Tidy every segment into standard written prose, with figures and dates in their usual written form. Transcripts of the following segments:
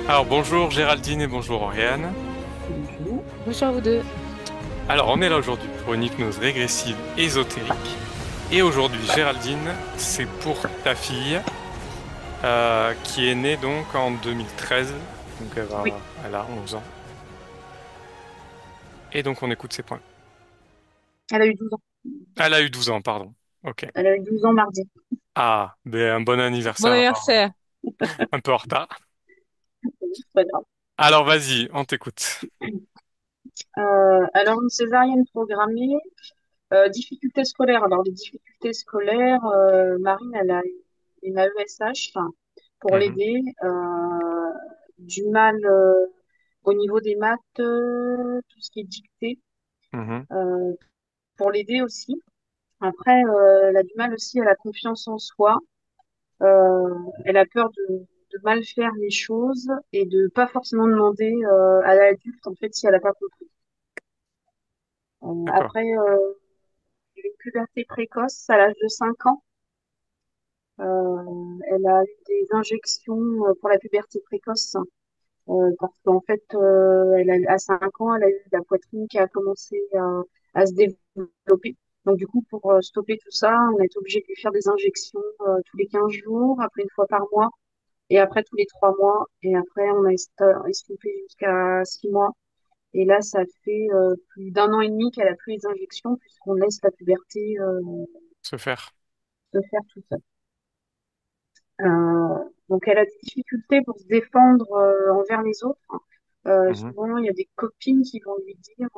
Alors bonjour Géraldine et bonjour Oriane. Bonjour. Bonjour à vous deux. Alors on est là aujourd'hui pour une hypnose régressive ésotérique. Et aujourd'hui Géraldine, c'est pour ta fille qui est née donc en 2013. Donc Oui, elle a 11 ans. Et donc on écoute ses points. elle a eu 12 ans. Elle a eu 12 ans, pardon. Ok. Elle a eu 12 ans mardi. Ah, ben, un bon Bon anniversaire alors. anniversaire. Un peu en retard. C'est pas grave. Alors vas-y, on t'écoute. Alors, une césarienne programmée, difficultés scolaires. Alors, les difficultés scolaires, Marine, elle a eu une AESH pour Mhm, l'aider. Du mal au niveau des maths, tout ce qui est dictée, mhm. euh, pour l'aider aussi. Après, elle a du mal aussi à la confiance en soi. Elle a peur de mal faire les choses et de pas forcément demander à l'adulte en fait si elle a pas compris. D'accord. Après, il y a une puberté précoce à l'âge de 5 ans. Elle a eu des injections pour la puberté précoce parce qu'en fait, à 5 ans, elle a eu la poitrine qui a commencé à se développer. Donc du coup, pour stopper tout ça, on a été obligé de lui faire des injections tous les 15 jours, après une fois par mois. Et après, tous les 3 mois. Et après, on a estompé jusqu'à 6 mois. Et là, ça fait plus d'1 an et demi qu'elle a plus les injections, puisqu'on laisse la puberté Se faire. se faire tout seul. Donc, elle a des difficultés pour se défendre envers les autres. Mhm. Souvent, il y a des copines qui vont lui dire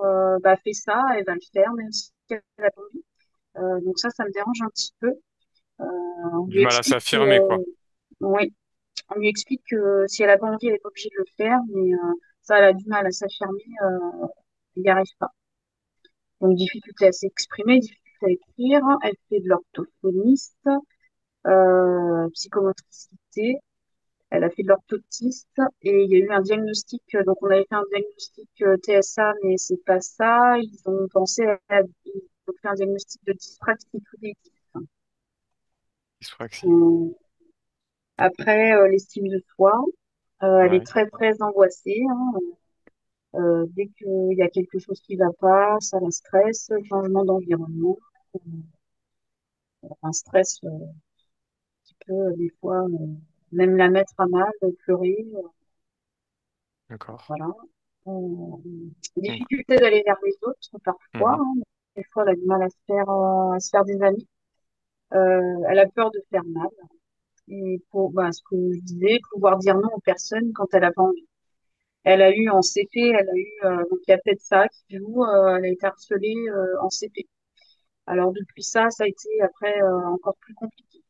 bah, fais ça, elle va le faire, même si elle a pas envie. Donc, ça me dérange un petit peu. On Du lui mal à explique que, s'affirmer, quoi. oui, on lui explique que si elle a pas envie, elle est pas obligée de le faire, mais ça, elle a du mal à s'affirmer, elle n'y arrive pas. Donc, difficulté à s'exprimer, difficulté à écrire, elle fait de l'orthophoniste, psychomotricité, elle a fait de l'orthotiste, et il y a eu un diagnostic, donc on avait fait un diagnostic TSA, mais c'est pas ça, ils ont pensé ils ont fait un diagnostic de dyspraxie cognitive. Dyspraxie. Euh, Après, l'estime de soi, elle est Ouais. très, très angoissée, hein. Dès qu'il y a quelque chose qui va pas, ça la stresse, changement d'environnement, euh, un stress qui peut des fois même la mettre à mal, pleurer, D'accord. voilà. Euh, Donc, Difficulté d'aller vers les autres parfois, mhm. hein. Des fois, elle a du mal à se faire des amis. Elle a peur de faire mal. Et pour bah, ce que je disais, pouvoir dire non aux personnes quand elle a pas envie. Elle a eu en CP, elle a eu donc il y a peut-être ça qui joue. Elle a été harcelée en CP. Alors depuis ça, ça a été après encore plus compliqué.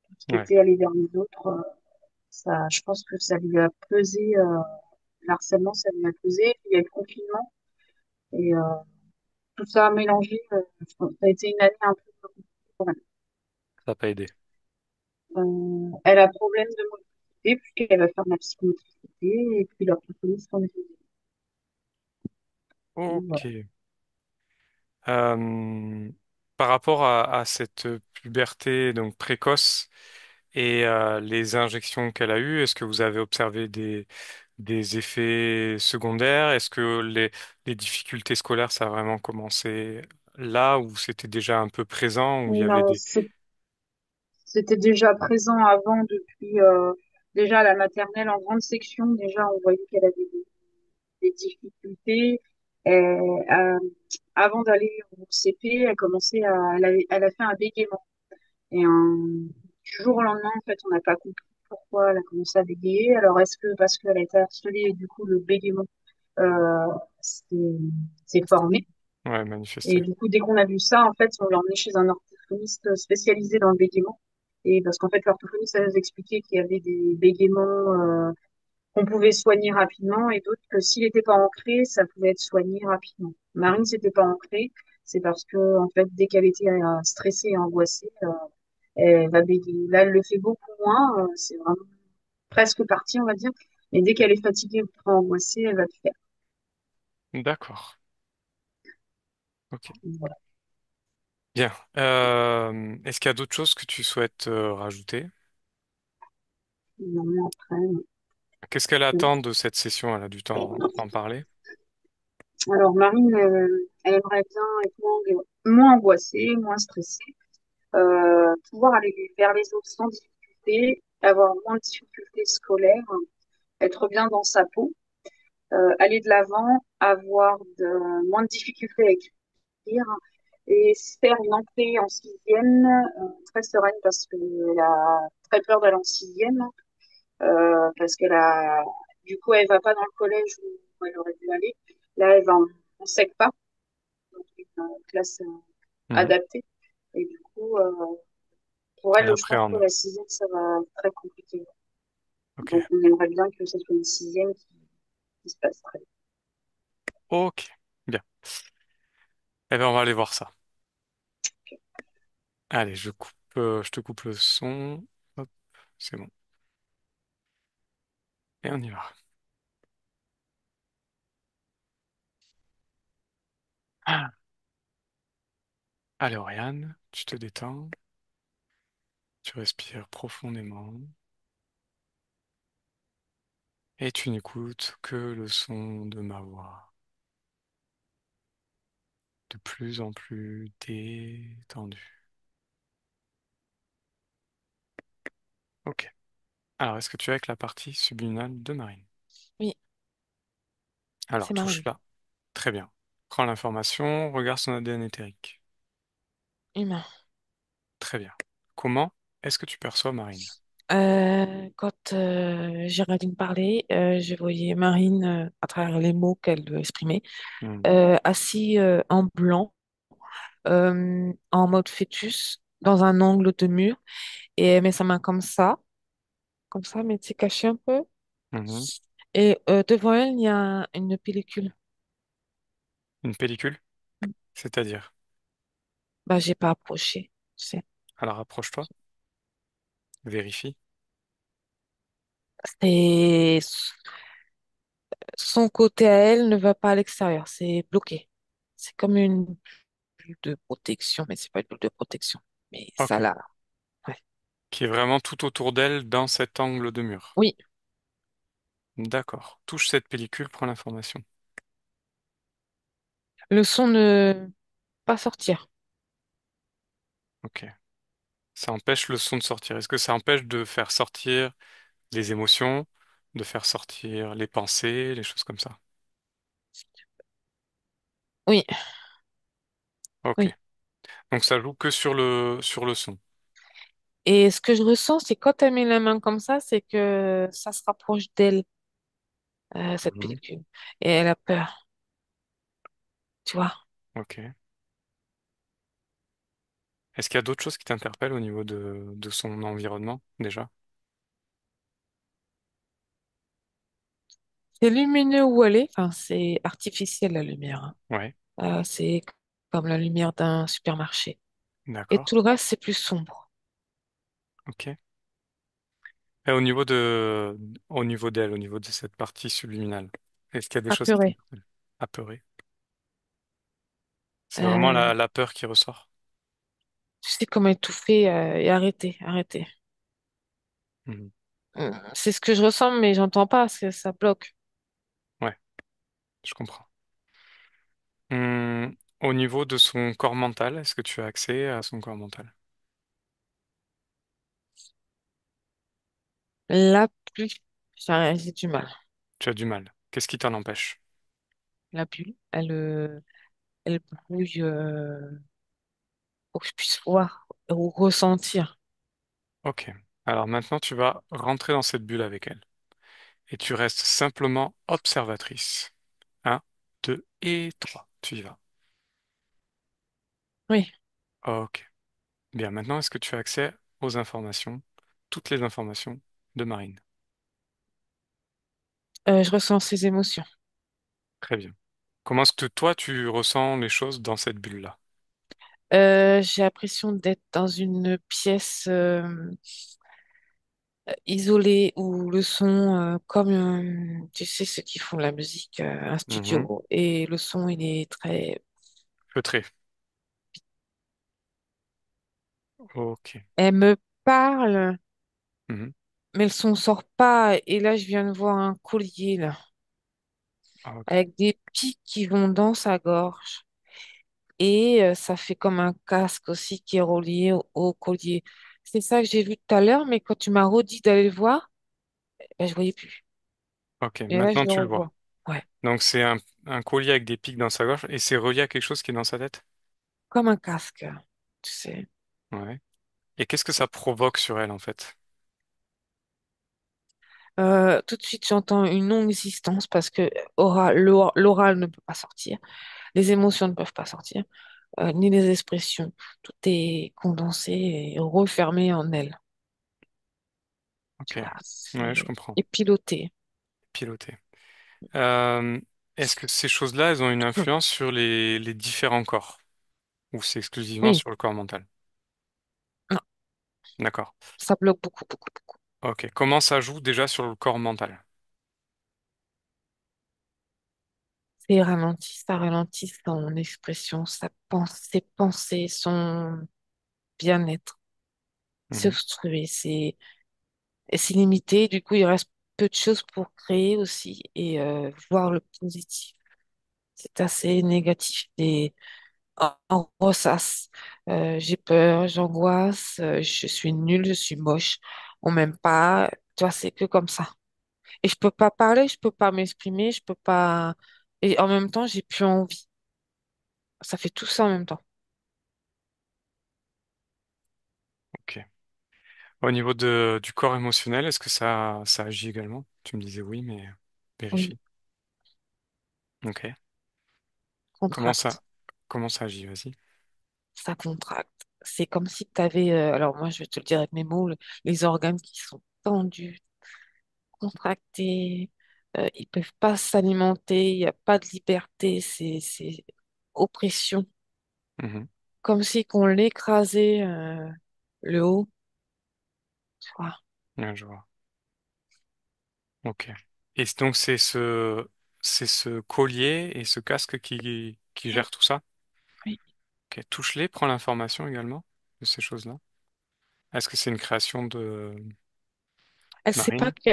Tout ce qui Ouais. était aller vers les autres, ça, je pense que ça lui a pesé, le harcèlement, ça lui a pesé. Puis il y a eu le confinement et tout ça a mélangé. Je pense que ça a été une année un peu compliquée pour elle. Ça n'a pas aidé. Elle a problème de mobilité puisqu'elle va faire de la psychomotricité et puis l'orthophoniste en est. Voilà. Ok. Euh, Par rapport à cette puberté donc précoce et les injections qu'elle a eues, est-ce que vous avez observé des effets secondaires? Est-ce que les difficultés scolaires, ça a vraiment commencé là où c'était déjà un peu présent, où il y avait Non, des... c'était déjà présent avant depuis déjà la maternelle en grande section. Déjà, on voyait qu'elle avait des difficultés. Et, avant d'aller au CP, elle a fait un bégaiement. Et du jour au lendemain, en fait, on n'a pas compris pourquoi elle a commencé à bégayer. Alors, est-ce que parce qu'elle a été harcelée et du coup, le bégaiement euh, s'est s'est formé? Ouais, Et manifesté. du coup, dès qu'on a vu ça, en fait, on l'a emmené chez un orthophoniste spécialisé dans le bégaiement. Et parce qu'en fait, l'orthophoniste, elle nous expliquait qu'il y avait des bégaiements qu'on pouvait soigner rapidement et d'autres que s'il n'était pas ancré, ça pouvait être soigné rapidement. Marine, c'était pas ancré, c'est parce que en fait, dès qu'elle était stressée et angoissée, elle va bégayer. Là, elle le fait beaucoup moins, c'est vraiment presque parti, on va dire. Mais dès qu'elle est fatiguée ou trop angoissée, elle va le faire. D'accord. Ok. Voilà. Bien. Est-ce qu'il y a d'autres choses que tu souhaites rajouter? Non, mais après, non. Qu'est-ce qu'elle attend de cette session? Elle a du temps d'en parler? Alors, Marine, elle aimerait bien être moins angoissée, moins stressée, pouvoir aller vers les autres sans difficulté, avoir moins de difficultés scolaires, être bien dans sa peau, aller de l'avant, avoir moins de difficultés à écrire et se faire une entrée en sixième très sereine parce qu'elle a très peur d'aller en sixième, parce qu'elle a, du coup, elle va pas dans le collège où elle aurait dû aller. Là, elle va en sec pas, donc une classe Mhm. adaptée. Et du coup, pour Elle elle, je pense que appréhende. la sixième, ça va être très compliqué. Ok. Donc, on aimerait bien que ce soit une sixième qui se passe très Ok. Bien. Eh bien, on va aller voir ça. Allez, je te coupe le son. Hop, c'est bon. Et on y va. Ah. Allez, Oriane, tu te détends. Tu respires profondément. Et tu n'écoutes que le son de ma voix. De plus en plus détendu. Ok. Alors, est-ce que tu es avec la partie subliminale de Marine? Oui, Alors, c'est touche Marine. là. Très bien. Prends l'information, regarde son ADN éthérique. Humain. Très bien. Comment est-ce que tu perçois Marine? Quand Géraldine parlait, je voyais Marine, à travers les mots qu'elle exprimait, Mhm. assis en blanc, en mode fœtus, dans un angle de mur, et elle met sa main comme ça, mais c'est caché un peu. Mhm. Et devant elle, il y a une pellicule. Une pellicule? C'est-à-dire? Bah, j'ai pas approché. C'est Alors, approche-toi. Vérifie. c'est- son côté à elle ne va pas à l'extérieur, c'est bloqué. C'est comme une bulle de protection, mais c'est pas une bulle de protection. Mais ça Ok. là, ouais. Qui est vraiment tout autour d'elle dans cet angle de mur. Oui, D'accord. Touche cette pellicule, prends l'information. le son ne pas sortir. Ok. Ça empêche le son de sortir. Est-ce que ça empêche de faire sortir les émotions, de faire sortir les pensées, les choses comme ça? Oui, Ok. oui. Donc ça joue que sur le son. Et ce que je ressens, c'est quand elle met la main comme ça, c'est que ça se rapproche d'elle, cette Mhm. pellicule. Et elle a peur, tu vois. Ok. Est-ce qu'il y a d'autres choses qui t'interpellent au niveau de son environnement, déjà? C'est lumineux où elle est, enfin, c'est artificiel la lumière, hein. Ouais. C'est comme la lumière d'un supermarché. Et D'accord. tout le reste, c'est plus sombre. Ok. Et au niveau d'elle, au niveau de cette partie subliminale, est-ce qu'il y a des choses qui Apeuré. t'interpellent? Apeurée. C'est vraiment Euh, la peur qui ressort. tu sais comment étouffer et arrêter, arrêter. Mhm. C'est ce que je ressens, mais j'entends pas parce que ça bloque. Ouais, je comprends. Au niveau de son corps mental, est-ce que tu as accès à son corps mental? La pluie, j'ai du mal. Tu as du mal. Qu'est-ce qui t'en empêche? La bulle, elle brouille pour que je puisse voir ou ressentir. Ok. Alors maintenant, tu vas rentrer dans cette bulle avec elle. Et tu restes simplement observatrice. Un, 2 et 3. Tu y vas. Oui, Ok. Bien, maintenant, est-ce que tu as accès aux informations, toutes les informations de Marine? je ressens ses émotions. Très bien. Comment est-ce que toi, tu ressens les choses dans cette bulle-là? J'ai l'impression d'être dans une pièce isolée où le son, comme tu sais, ceux qui font de la musique, un Mhm. studio, et le son, il est très. Feutré. Ok. Elle me parle Mhm. mais le son sort pas. Et là, je viens de voir un collier, là, Ah, ok. avec des pics qui vont dans sa gorge. Et ça fait comme un casque aussi qui est relié au collier. C'est ça que j'ai vu tout à l'heure, mais quand tu m'as redit d'aller le voir, ben, je voyais plus. Ok, Et là, je maintenant le tu le vois. revois. Ouais, Donc c'est un collier avec des pics dans sa gorge et c'est relié à quelque chose qui est dans sa tête? comme un casque, tu sais. Ouais. Et qu'est-ce que ça provoque sur elle en fait? Tout de suite, j'entends une non-existence parce que l'oral ne peut pas sortir, les émotions ne peuvent pas sortir, ni les expressions. Tout est condensé et refermé en elle. Tu Ok. vois, Ouais, je c'est comprends. et piloté. Piloter. Euh, Est-ce que ces choses-là, elles ont une Hmm. influence sur les différents corps? Ou c'est exclusivement Oui, sur le corps mental? non, D'accord. ça bloque beaucoup, beaucoup, beaucoup. Ok. Comment ça joue déjà sur le corps mental? Ça ralentit son expression, ses pensées, son bien-être. C'est Mhm. obstrué, c'est limité. Du coup, il reste peu de choses pour créer aussi et voir le positif. C'est assez négatif et en ressasse. J'ai peur, j'angoisse, je suis nulle, je suis moche, on m'aime pas. Tu vois, c'est que comme ça. Et je peux pas parler, je peux pas m'exprimer, je peux pas. Et en même temps, j'ai plus envie. Ça fait tout ça en même temps. Ok. Au niveau du corps émotionnel, est-ce que ça agit également? Tu me disais oui, mais Oui, vérifie. Ok. Comment ça, contracte. comment ça agit? Vas-y. Ça contracte. C'est comme si tu avais, alors moi je vais te le dire avec mes mots, les organes qui sont tendus, contractés, ils peuvent pas s'alimenter, il n'y a pas de liberté, c'est oppression. Mhm. Comme si qu'on l'écrasait le haut, tu vois. Ouais, je vois. Ok. Et donc c'est ce collier et ce casque qui Oui, gère tout ça? oui. Ok. Touche-les, prends l'information également de ces choses-là. Est-ce que c'est une création de Elle sait pas Marine? que,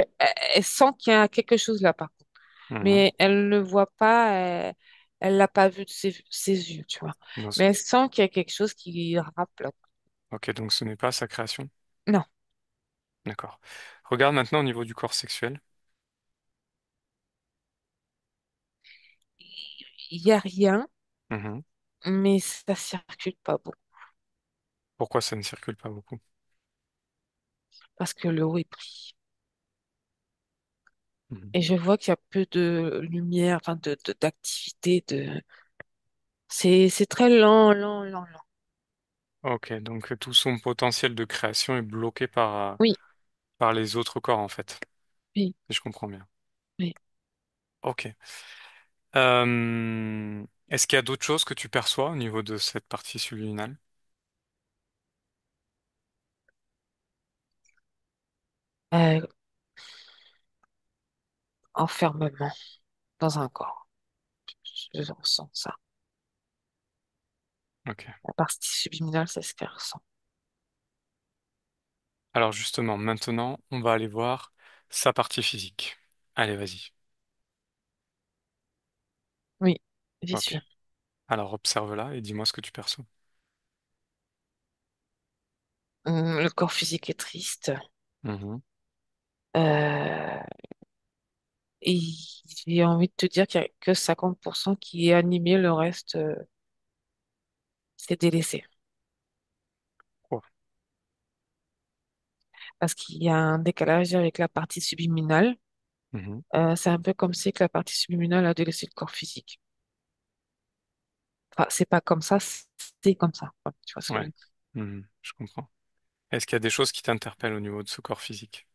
elle sent qu'il y a quelque chose là, par contre. Mhm. Mais elle ne voit pas, elle l'a pas vu de ses yeux, tu vois. Dans ce- Mais elle sent qu'il y a quelque chose qui rappe là. Ok, donc ce n'est pas sa création. Non, D'accord. Regarde maintenant au niveau du corps sexuel. il y a rien, Mhm. mais ça circule pas beaucoup Pourquoi ça ne circule pas beaucoup? parce que le haut est pris. Mhm. Et je vois qu'il y a peu de lumière, enfin d'activité, de. C'est très lent, lent, lent, lent. Ok, donc tout son potentiel de création est bloqué par Oui, par les autres corps en fait. oui, Si je comprends bien. oui. Ok. Est-ce qu'il y a d'autres choses que tu perçois au niveau de cette partie subliminale? Euh, Enfermement dans un corps. Je ressens ça. Ok. La partie subliminale, c'est ce qu'elle ressent. Alors justement, maintenant, on va aller voir sa partie physique. Allez, vas-y. Oui, j'y Ok. suis. Alors observe-la et dis-moi ce que tu perçois. Le corps physique est triste. Mhm. Euh, et j'ai envie de te dire qu'il n'y a que 50% qui est animé, le reste, c'est délaissé. Oh. Parce qu'il y a un décalage avec la partie subliminale. Mhm. C'est un peu comme si que la partie subliminale a délaissé le corps physique. Enfin, c'est pas comme ça, c'est comme ça. Enfin, tu vois ce que je Ouais. veux dire. Mhm. Je comprends. Est-ce qu'il y a des choses qui t'interpellent au niveau de ce corps physique?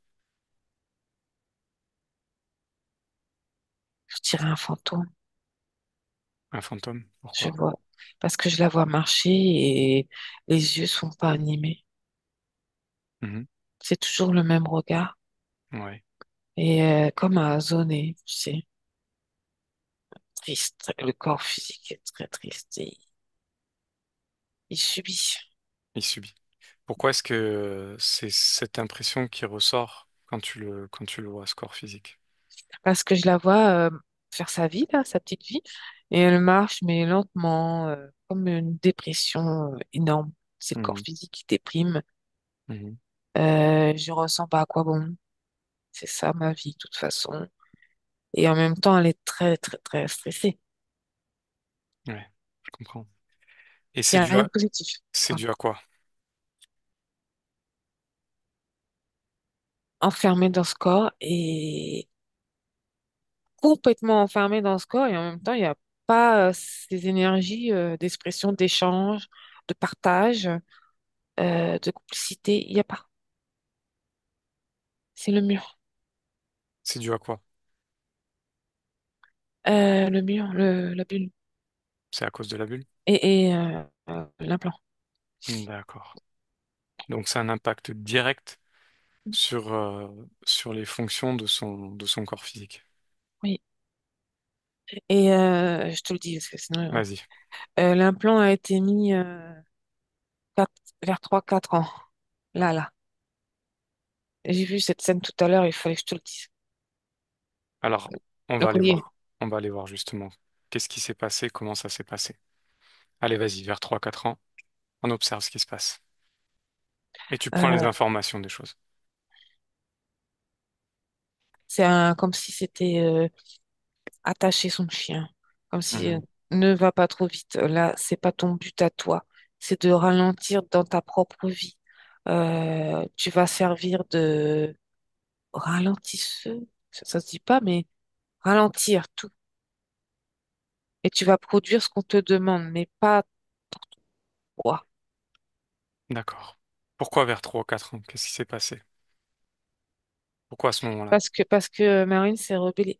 Je dirais un fantôme. Un fantôme? Je Pourquoi? vois. Parce que je la vois marcher et les yeux sont pas animés. Mhm. C'est toujours le même regard. Ouais. Et comme à zoner, tu sais, triste. Le corps physique est très triste et il subit. Il subit. Pourquoi est-ce que c'est cette impression qui ressort? quand tu le vois, ce corps physique? Parce que je la vois faire sa vie, là, sa petite vie, et elle marche, mais lentement, comme une dépression énorme. C'est le corps Mhm, physique qui déprime. mhm. Je ressens pas à quoi bon. C'est ça ma vie, de toute façon. Et en même temps, elle est très, très, très stressée. Ouais, je comprends. Et Il n'y a rien de positif. c'est Voilà. dû à quoi? Enfermée dans ce corps et complètement enfermée dans ce corps, et en même temps, il n'y a pas ces énergies d'expression, d'échange, de partage, de complicité. Il n'y a pas. C'est le mur. C'est dû à quoi? Le mur, la bulle C'est à cause de la bulle? et l'implant. D'accord. Donc, c'est un impact direct sur, sur les fonctions de son corps physique. Oui. Et je te le dis, parce que sinon, Vas-y. l'implant a été mis quatre- vers 3 4 ans. Là, là. J'ai vu cette scène tout à l'heure, il fallait que je te le dise. Alors, on Le va aller collier. voir. On va aller voir justement qu'est-ce qui s'est passé, comment ça s'est passé. Allez, vas-y, vers 3 4 ans, on observe ce qui se passe. Et tu prends les Euh, informations des choses. comme si c'était attacher son chien. Comme si Mhm. ne va pas trop vite. Là, c'est pas ton but à toi. C'est de ralentir dans ta propre vie. Tu vas servir de ralentisseur. Ça se dit pas, mais ralentir tout. Et tu vas produire ce qu'on te demande, mais pas toi. D'accord. Pourquoi vers 3 ou 4 ans? Qu'est-ce qui s'est passé? Pourquoi à ce moment-là? Parce que Marine s'est rebellée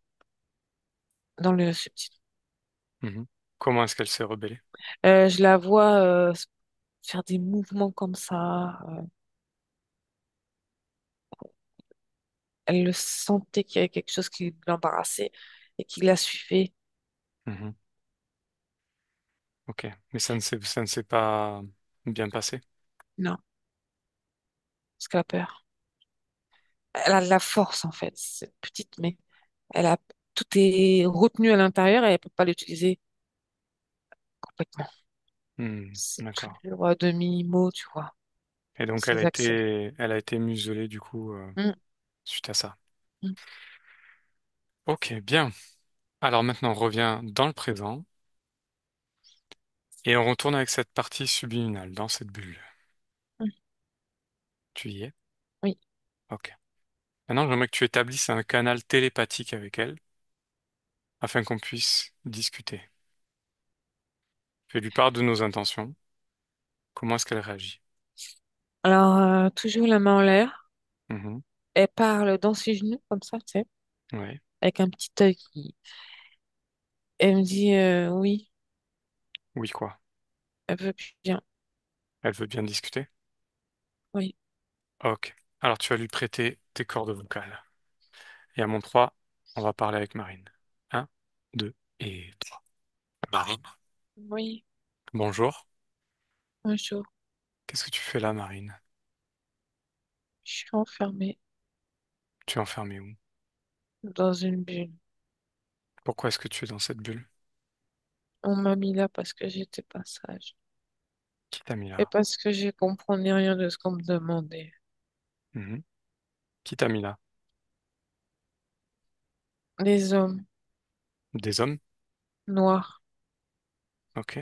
dans le subtil. Mhm. Comment est-ce qu'elle s'est rebellée? Je la vois faire des mouvements comme ça. Elle le sentait qu'il y avait quelque chose qui l'embarrassait et qui la suivait. Mhm. Ok. Mais ça ne s'est pas bien passé. Non, parce qu'elle a peur. Elle a de la force en fait, cette petite, mais elle a tout est retenu à l'intérieur et elle peut pas l'utiliser complètement. C'est D'accord. toujours à demi-mot, tu vois, Et donc ces accents. elle a été muselée du coup Mm, suite à ça. mm, Ok, bien. Alors maintenant, on revient dans le présent et on retourne avec cette partie subliminale, dans cette bulle. mm. Tu y es? Oui. Ok. Maintenant, j'aimerais que tu établisses un canal télépathique avec elle afin qu'on puisse discuter. Fais-lui part de nos intentions. Comment est-ce qu'elle réagit? Alors, toujours la main en l'air. Mhm. Elle parle dans ses genoux, comme ça, tu sais, Ouais. avec un petit œil qui. Elle me dit oui, Oui, quoi? elle veut bien. Elle veut bien discuter? Oui, Ok. Alors, tu vas lui prêter tes cordes vocales. Et à mon 3, on va parler avec Marine. Un, 2 et 3. Marine. oui, Bonjour. bonjour. Qu'est-ce que tu fais là, Marine? Je suis enfermée Tu es enfermée où? dans une bulle. Pourquoi est-ce que tu es dans cette bulle? On m'a mis là parce que j'étais pas sage. Qui t'a mis Et là? parce que je comprenais rien de ce qu'on me demandait. Mhm. Qui t'a mis là? Les hommes Des hommes? noirs, Ok.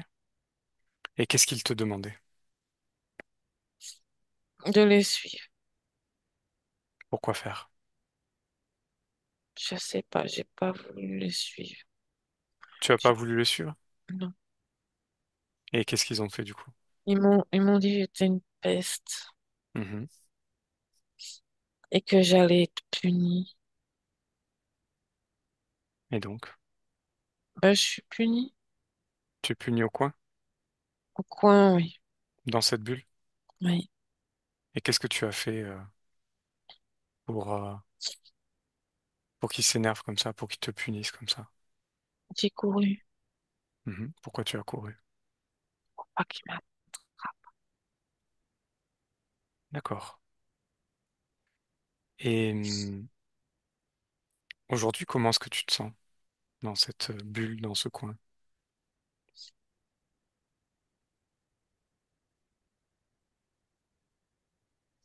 Et qu'est-ce qu'ils te demandaient? de les suivre. Pourquoi faire? Je sais pas, j'ai pas voulu les suivre. Tu as pas J'ai- voulu les suivre? Non. Et qu'est-ce qu'ils ont fait du coup? Ils m'ont dit que j'étais une peste Mhm. et que j'allais être punie. Et donc, Ben, je suis punie. tu es puni au coin, Au coin, oui. dans cette bulle? Oui. Et qu'est-ce que tu as fait pour, pour qu'ils s'énervent comme ça, pour qu'ils te punissent comme ça? J'ai couru Mhm. Pourquoi tu as couru? pour pas qu'ils m'attrapent. D'accord. Et aujourd'hui, comment est-ce que tu te sens dans cette bulle, dans ce coin?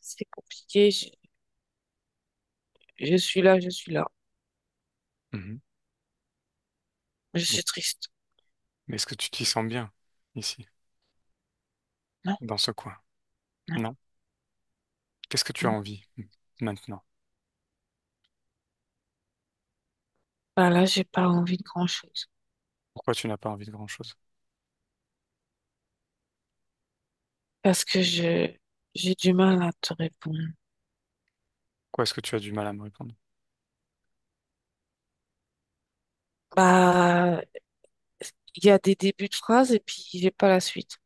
C'est compliqué. Je suis là, je suis là. Mhm. Je Mais, suis triste. mais est-ce que tu t'y sens bien ici, Non, dans ce coin? non, Non? Qu'est-ce que tu as non. envie maintenant? Bah là, j'ai pas envie de grand-chose. Pourquoi tu n'as pas envie de grand-chose? Parce que j'ai du mal à te répondre. Pourquoi est-ce que tu as du mal à me répondre? Bah, il y a des débuts de phrases et puis j'ai pas la suite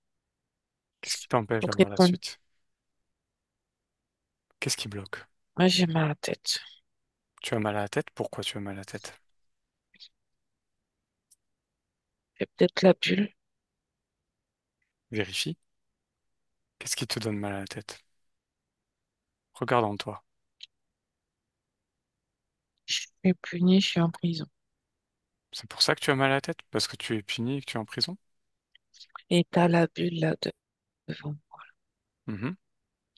Qu'est-ce qui t'empêche pour te d'avoir la répondre. suite? Qu'est-ce qui bloque? Moi, j'ai mal à la tête. Tu as mal à la tête? Pourquoi tu as mal à la tête? C'est peut-être la bulle. Vérifie. Qu'est-ce qui te donne mal à la tête? Regarde en toi. Je suis punie, je suis en prison. C'est pour ça que tu as mal à la tête? Parce que tu es puni et que tu es en prison? Et t'as la bulle là devant Mhm.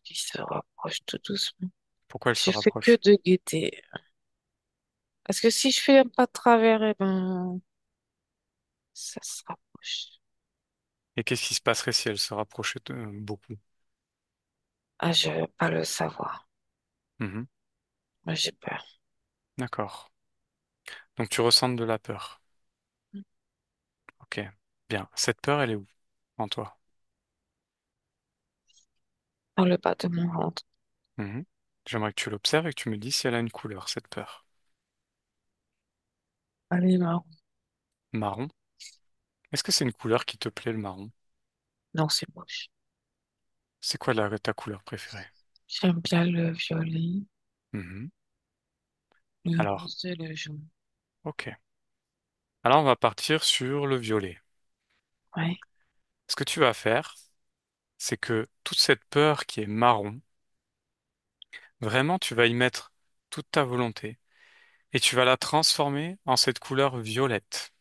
qui se rapproche tout doucement. Pourquoi elle se Je fais que rapproche? de guetter. Parce que si je fais un pas de travers, eh ben, ça se rapproche. Et qu'est-ce qui se passerait si elle se rapprochait beaucoup? Ah, je veux pas le savoir. Mhm. Moi, j'ai peur. D'accord. Donc tu ressens de la peur. Ok. Bien. Cette peur, elle est où en toi? Dans le bas de mon ventre. Mhm. J'aimerais que tu l'observes et que tu me dises si elle a une couleur, cette peur. Allez, marron. Marron. Est-ce que c'est une couleur qui te plaît, le marron? Non, c'est moche. C'est quoi ta couleur préférée? J'aime bien le violet, Mhm. le Alors, rose et le jaune. ok. Alors, on va partir sur le violet. Ouais. Ce que tu vas faire, c'est que toute cette peur qui est marron, vraiment, tu vas y mettre toute ta volonté et tu vas la transformer en cette couleur violette.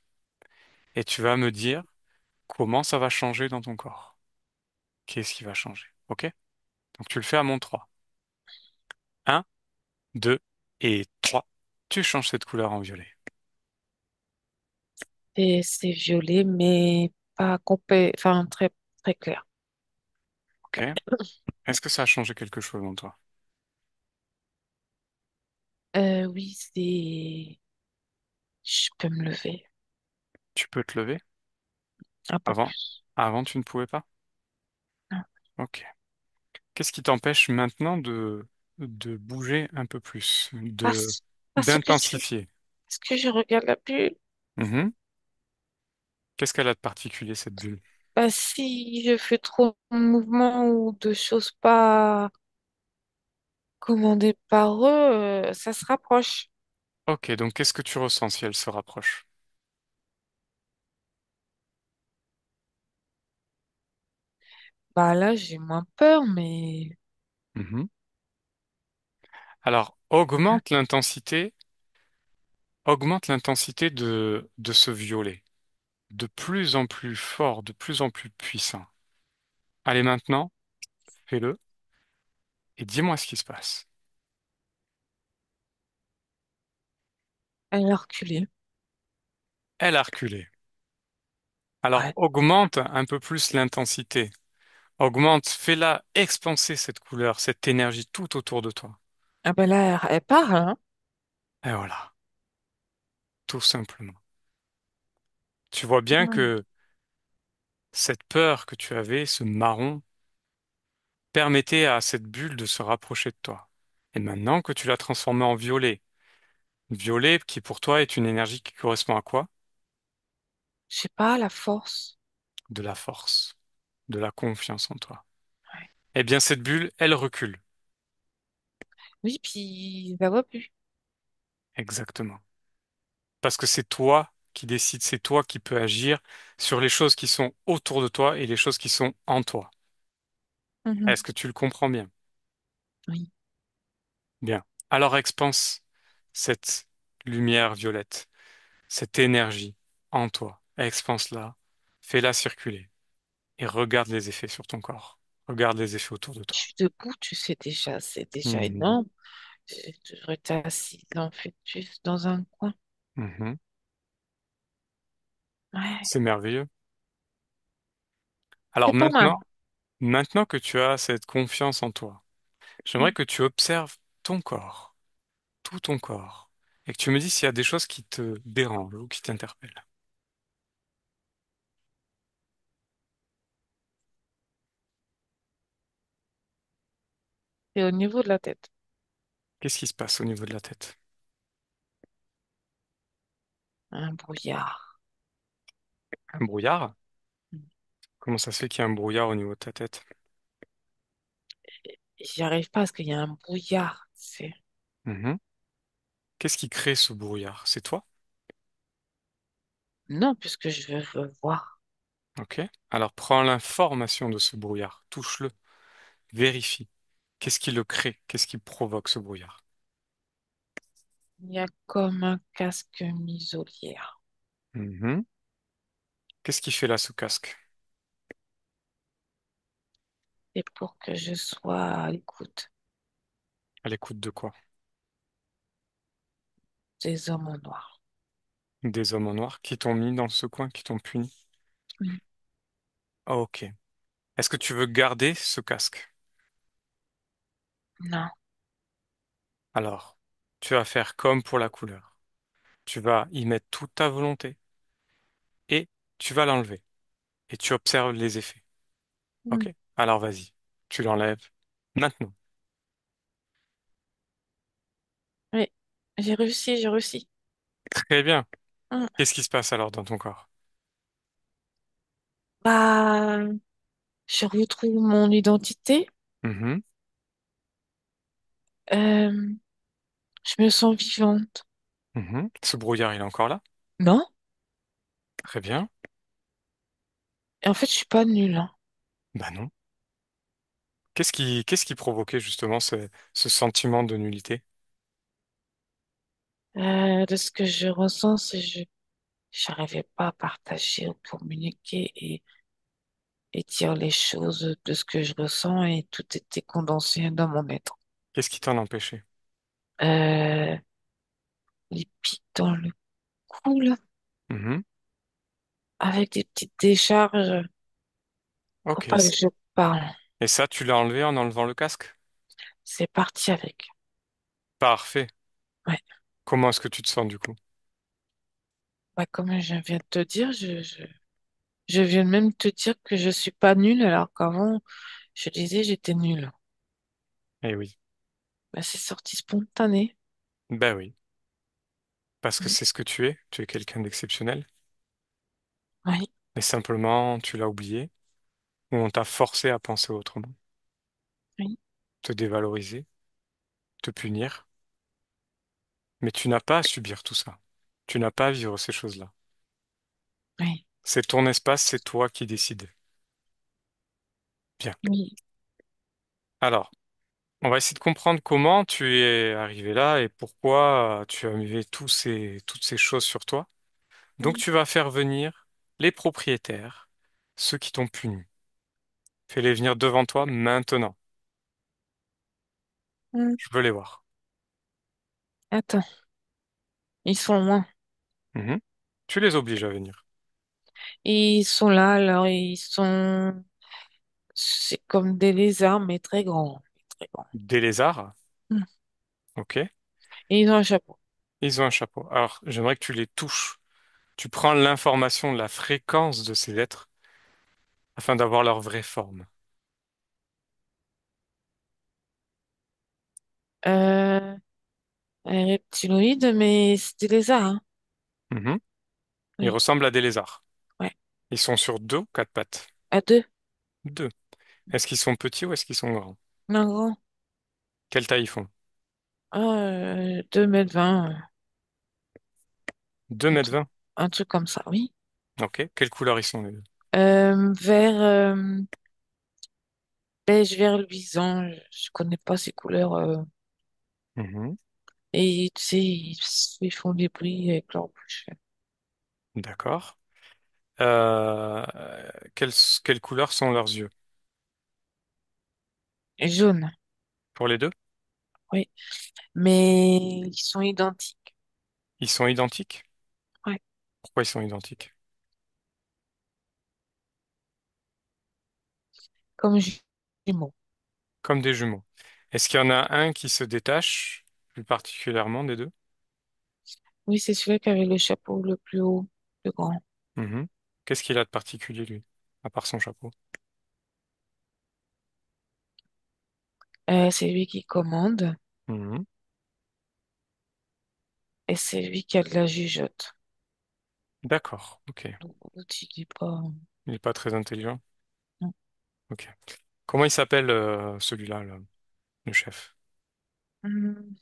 Et tu vas me dire comment ça va changer dans ton corps. Qu'est-ce qui va changer? Ok? Donc, tu le fais à mon 3. Un, 2 et 3. Tu changes cette couleur en violet. Et c'est violet, mais pas complet, enfin, très, très clair. Ok? Est-ce que ça a changé quelque chose en toi? Oui, c'est, je peux me lever Tu peux te lever? un peu Avant? plus. Avant, tu ne pouvais pas? Non. Ok. Qu'est-ce qui t'empêche maintenant de bouger un peu plus, Parce que d'intensifier? est-ce que je regarde la bulle? Mhm. Qu'est-ce qu'elle a de particulier, cette bulle? Bah, si je fais trop de mouvements ou de choses pas commandées par eux, ça se rapproche. Ok, donc qu'est-ce que tu ressens si elle se rapproche? Bah là, j'ai moins peur, mais Mhm. Alors, augmente l'intensité de ce violet, de plus en plus fort, de plus en plus puissant. Allez, maintenant, fais-le et dis-moi ce qui se passe. elle a reculé. Elle a reculé. Alors, Ouais. augmente un peu plus l'intensité. Augmente, fais-la expanser cette couleur, cette énergie tout autour de toi. Ah ben là, elle parle, hein. Et voilà, tout simplement. Tu vois bien Ouais. que cette peur que tu avais, ce marron, permettait à cette bulle de se rapprocher de toi. Et maintenant que tu l'as transformée en violet, violet qui pour toi est une énergie qui correspond à quoi? Je sais pas, la force. De la force, de la confiance en toi. Ouais. Eh bien, cette bulle, elle recule. Oui, puis je la vois plus. Exactement. Parce que c'est toi qui décides, c'est toi qui peux agir sur les choses qui sont autour de toi et les choses qui sont en toi. Mhm. Est-ce que tu le comprends bien? Oui. Bien. Alors expanse cette lumière violette, cette énergie en toi. Expanse-la, fais-la circuler et regarde les effets sur ton corps. Regarde les effets autour de Je toi. suis debout, tu sais déjà, c'est déjà Mhm. énorme. J'ai toujours été assise en fait juste dans un coin. Mhm. Ouais, C'est merveilleux. Alors c'est pas mal. maintenant que tu as cette confiance en toi, j'aimerais Mm. que tu observes ton corps, tout ton corps, et que tu me dises s'il y a des choses qui te dérangent ou qui t'interpellent. Et au niveau de la tête, Qu'est-ce qui se passe au niveau de la tête? un brouillard. Un brouillard? Mm. Comment ça se fait qu'il y a un brouillard au niveau de ta tête? J'y arrive pas parce qu'il y a un brouillard. C'est Mhm. Qu'est-ce qui crée ce brouillard? C'est toi? non, puisque je veux voir. Ok. Alors prends l'information de ce brouillard, touche-le, vérifie. Qu'est-ce qui le crée? Qu'est-ce qui provoque ce brouillard? Il y a comme un casque muselière. Mhm. Qu'est-ce qui fait là ce casque? Et pour que je sois à l'écoute À l'écoute de quoi? des hommes en noir. Des hommes en noir qui t'ont mis dans ce coin, qui t'ont puni? Oui. Ok. Est-ce que tu veux garder ce casque? Non. Alors, tu vas faire comme pour la couleur. Tu vas y mettre toute ta volonté et tu vas l'enlever. Et tu observes les effets. Mm. Ok? Alors vas-y. Tu l'enlèves maintenant. Oui, j'ai réussi, j'ai réussi. Très bien. Mm. Qu'est-ce qui se passe alors dans ton corps? Bah, je retrouve mon identité. Mhm, Euh, je me sens vivante. mhm. Ce brouillard, il est encore là? Non? Très bien. Et en fait, je suis pas nulle, hein. Bah non. Qu'est-ce qui provoquait justement ce sentiment de nullité? De ce que je ressens, c'est que je j'arrivais pas à partager ou communiquer et dire les choses de ce que je ressens et tout était condensé dans mon être. Qu'est-ce qui t'en empêchait? Euh, les pics dans le cou, là, Mhm. avec des petites décharges. Faut Ok. pas que je parle. Et ça, tu l'as enlevé en enlevant le casque? C'est parti avec. Parfait. Ouais. Comment est-ce que tu te sens du coup? Bah, comme je viens de te dire, je viens même de te dire que je suis pas nulle alors qu'avant, je disais j'étais nulle. Eh oui. Bah, c'est sorti spontané. Ben oui. Parce que Mm. c'est ce que tu es. Tu es quelqu'un d'exceptionnel. Oui, Mais simplement, tu l'as oublié. Ou on t'a forcé à penser autrement. oui, Te dévaloriser, te punir. Mais tu n'as pas à subir tout ça. Tu n'as pas à vivre ces choses-là. oui, C'est ton espace, c'est toi qui décides. Bien. oui, Alors, on va essayer de comprendre comment tu es arrivé là et pourquoi tu as mis toutes ces choses sur toi. Donc, oui. tu vas faire venir les propriétaires, ceux qui t'ont puni. Fais-les venir devant toi maintenant. Mm. Je veux les voir. Attends, ils sont loin. Mhm. Tu les obliges à venir. Ils sont là, alors ils sont... C'est comme des lézards, mais très grands. Très grands. Des lézards, Mm. ok? Et ils ont un chapeau. Ils ont un chapeau. Alors, j'aimerais que tu les touches. Tu prends l'information de la fréquence de ces êtres afin d'avoir leur vraie forme. Euh, un reptiloïde, mais c'est des lézards, hein. Mhm. Ils Oui, ressemblent à des lézards. ouais. Ils sont sur deux ou quatre pattes? À deux. Deux. Est-ce qu'ils sont petits ou est-ce qu'ils sont grands? Un grand. Quelle taille ils font? 2,20 m. 2,20 m. Un truc comme ça, oui. Ok. Quelle couleur ils sont les deux? Vert, beige, vert luisant. Je connais pas ces couleurs. Mhm. Et tu sais, ils font des bruits avec leur bouche. D'accord. Euh, quelles, quelles couleurs sont leurs yeux? Jaune, Pour les deux? oui. Mais ils sont identiques. Ils sont identiques? Ouais. Pourquoi ils sont identiques? Comme jumeaux. Comme des jumeaux. Est-ce qu'il y en a un qui se détache plus particulièrement des deux? Oui, c'est celui qui avait le chapeau le plus haut, le grand. Mhm. Qu'est-ce qu'il a de particulier, lui, à part son chapeau? C'est lui qui commande Mhm. et c'est lui qui a de la jugeote. D'accord, ok. Donc, tu dis pas. Il n'est pas très intelligent. Non. Ok. Comment il s'appelle celui-là, le chef? Hmm,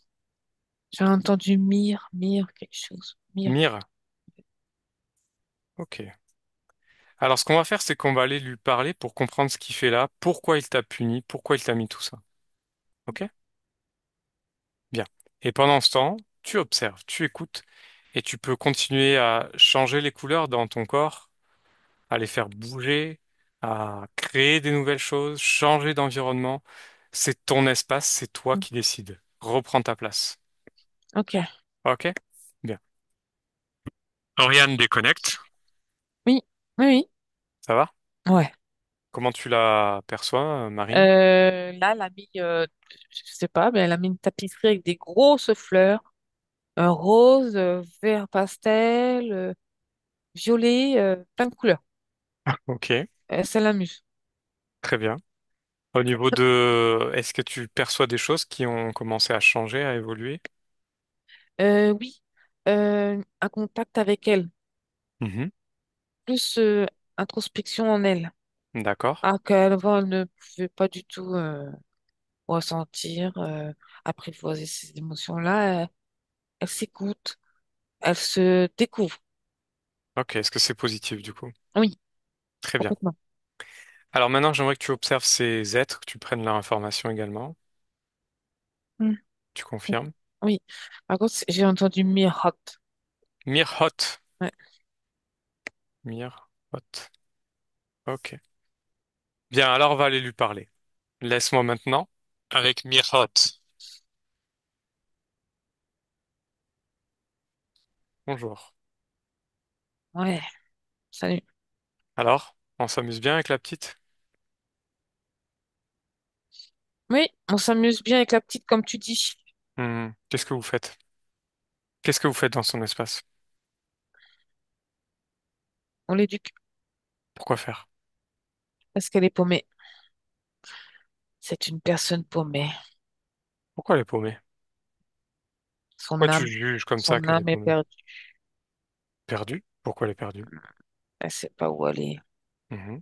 j'ai entendu mire quelque chose. Mire. Mire. Ok. Alors, ce qu'on va faire, c'est qu'on va aller lui parler pour comprendre ce qu'il fait là, pourquoi il t'a puni, pourquoi il t'a mis tout ça. Ok? Bien. Et pendant ce temps, tu observes, tu écoutes, et tu peux continuer à changer les couleurs dans ton corps, à les faire bouger, à créer des nouvelles choses, changer d'environnement. C'est ton espace, c'est toi Hmm, qui décides. Reprends ta place. ok. Ok? Bien. Oriane déconnecte. Oui, oui, Ça va? oui. Ouais. Comment tu la perçois, Marine? Là, elle a mis, je sais pas, mais elle a mis une tapisserie avec des grosses fleurs, un rose, vert pastel, violet, plein de couleurs. Ok, Ça l'amuse. très bien. Au niveau de... Est-ce que tu perçois des choses qui ont commencé à changer, à évoluer? Oui, un contact avec elle, Mhm. plus introspection en elle. D'accord. Alors qu'avant, elle ne pouvait pas du tout ressentir, apprivoiser ces émotions-là. Elle s'écoute, elle se découvre. Ok, est-ce que c'est positif du coup? Oui, Très bien. complètement. Alors maintenant, j'aimerais que tu observes ces êtres, que tu prennes leur information également. Mm. Tu confirmes? Oui. Par contre, j'ai entendu Mirhot. Mirhot. Ouais. Mirhot. Ok. Bien, alors on va aller lui parler. Laisse-moi maintenant avec Mirhot. Bonjour. Ouais, salut. Alors, on s'amuse bien avec la petite? Oui, on s'amuse bien avec la petite, comme tu dis. Qu'est-ce que vous faites? Qu'est-ce que vous faites dans son espace? On l'éduque Pourquoi faire? parce qu'elle est paumée. C'est une personne paumée. Pourquoi elle est paumée? Son Pourquoi tu âme, juges comme ça son qu'elle est âme est paumée? perdue. Perdue? Pourquoi elle est perdue? Elle sait pas où aller. Mhm.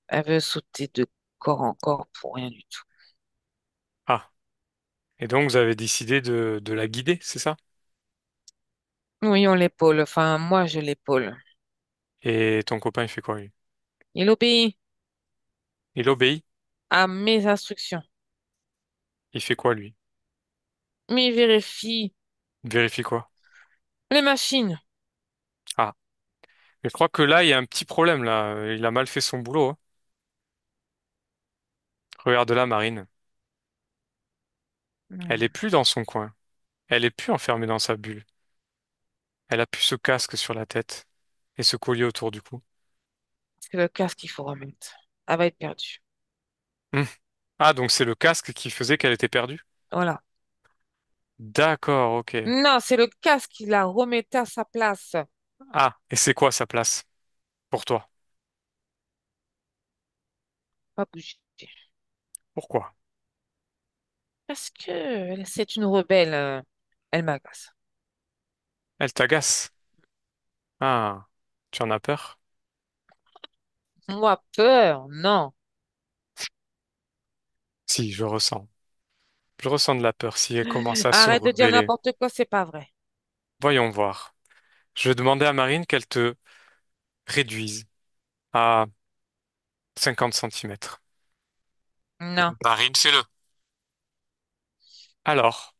Elle veut sauter de corps en corps pour rien du tout. Ah, et donc vous avez décidé de la guider, c'est ça? Oui, on l'épaule. Enfin, moi, je l'épaule. Et ton copain, il fait quoi, lui? Il obéit Il obéit? à mes instructions. Il fait quoi, lui? Mais il vérifie Il vérifie quoi? les machines. Ah, mais je crois que là, il y a un petit problème, là. Il a mal fait son boulot, hein. Regarde là, Marine. Elle est Hmm. plus dans son coin. Elle est plus enfermée dans sa bulle. Elle a plus ce casque sur la tête et ce collier autour du cou. C'est le casque qu'il faut remettre. Elle va être perdue. Hum. Ah, donc c'est le casque qui faisait qu'elle était perdue? Voilà. D'accord, ok. Non, c'est le casque qui la remettait à sa place. Ah, et c'est quoi sa place pour toi? Pas bouger. Pourquoi? Parce que c'est une rebelle. Elle m'agace. Elle t'agace. Ah, tu en as peur? Moi, peur, non. Si, je ressens. Je ressens de la peur si elle commence à se Arrête de dire rebeller. n'importe quoi, c'est pas vrai. Voyons voir. Je vais demander à Marine qu'elle te réduise à 50 centimètres. Non. Marine, fais-le. Alors,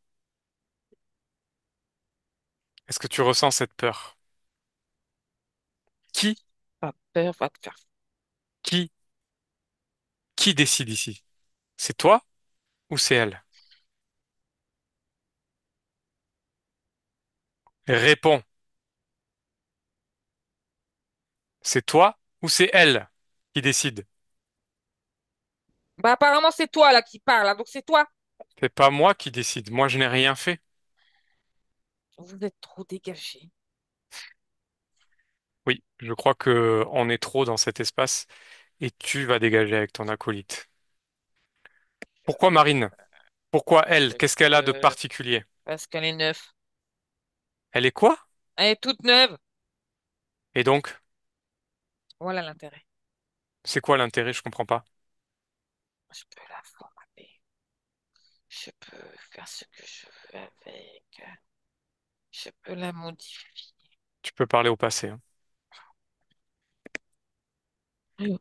est-ce que tu ressens cette peur? Qui, Pas peur, va te faire. qui, qui décide ici? C'est toi ou c'est elle? Réponds. C'est toi ou c'est elle qui décide? Bah, apparemment, c'est toi là qui parle, hein, donc c'est toi. C'est pas moi qui décide. Moi, je n'ai rien fait. Vous êtes trop dégagé. Oui, je crois que on est trop dans cet espace et tu vas dégager avec ton acolyte. Pourquoi Marine? Pourquoi elle? Je Qu'est-ce qu'elle a de peux. particulier? Parce qu'elle est neuve. Elle est quoi? Elle est toute neuve. Et donc, Voilà l'intérêt. c'est quoi l'intérêt? Je comprends pas. Je peux la formater. Je peux faire ce que je veux avec. Je peux la modifier. Tu peux parler au passé, hein.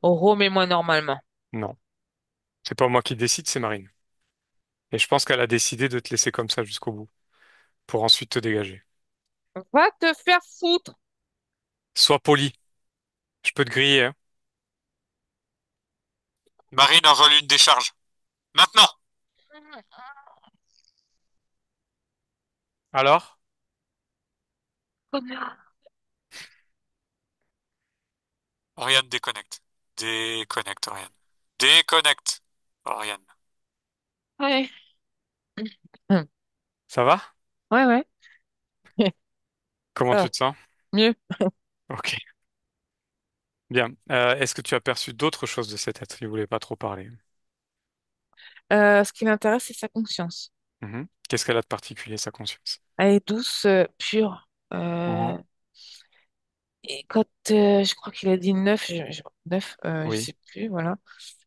Oh, remets-moi normalement. Non, c'est pas moi qui décide, c'est Marine. Et je pense qu'elle a décidé de te laisser comme ça jusqu'au bout, pour ensuite te dégager. Va te faire foutre. Sois poli, je peux te griller, hein. Marine, envoie-lui une décharge. Maintenant! Alors? Connard. Oriane, déconnecte. Déconnecte, Oriane. Déconnecte, Oriane. Ouais. Hum. Ça va? Ouais, ouais. Comment tu Ah, te sens? mieux. Ok, bien. Est-ce que tu as perçu d'autres choses de cet être? Il voulait pas trop parler. Ce qui l'intéresse, c'est sa conscience. Mhm. Qu'est-ce qu'elle a de particulier, sa conscience? Elle est douce, pure. Mhm. Et quand je crois qu'il a dit neuf, neuf, je Oui, sais plus, voilà.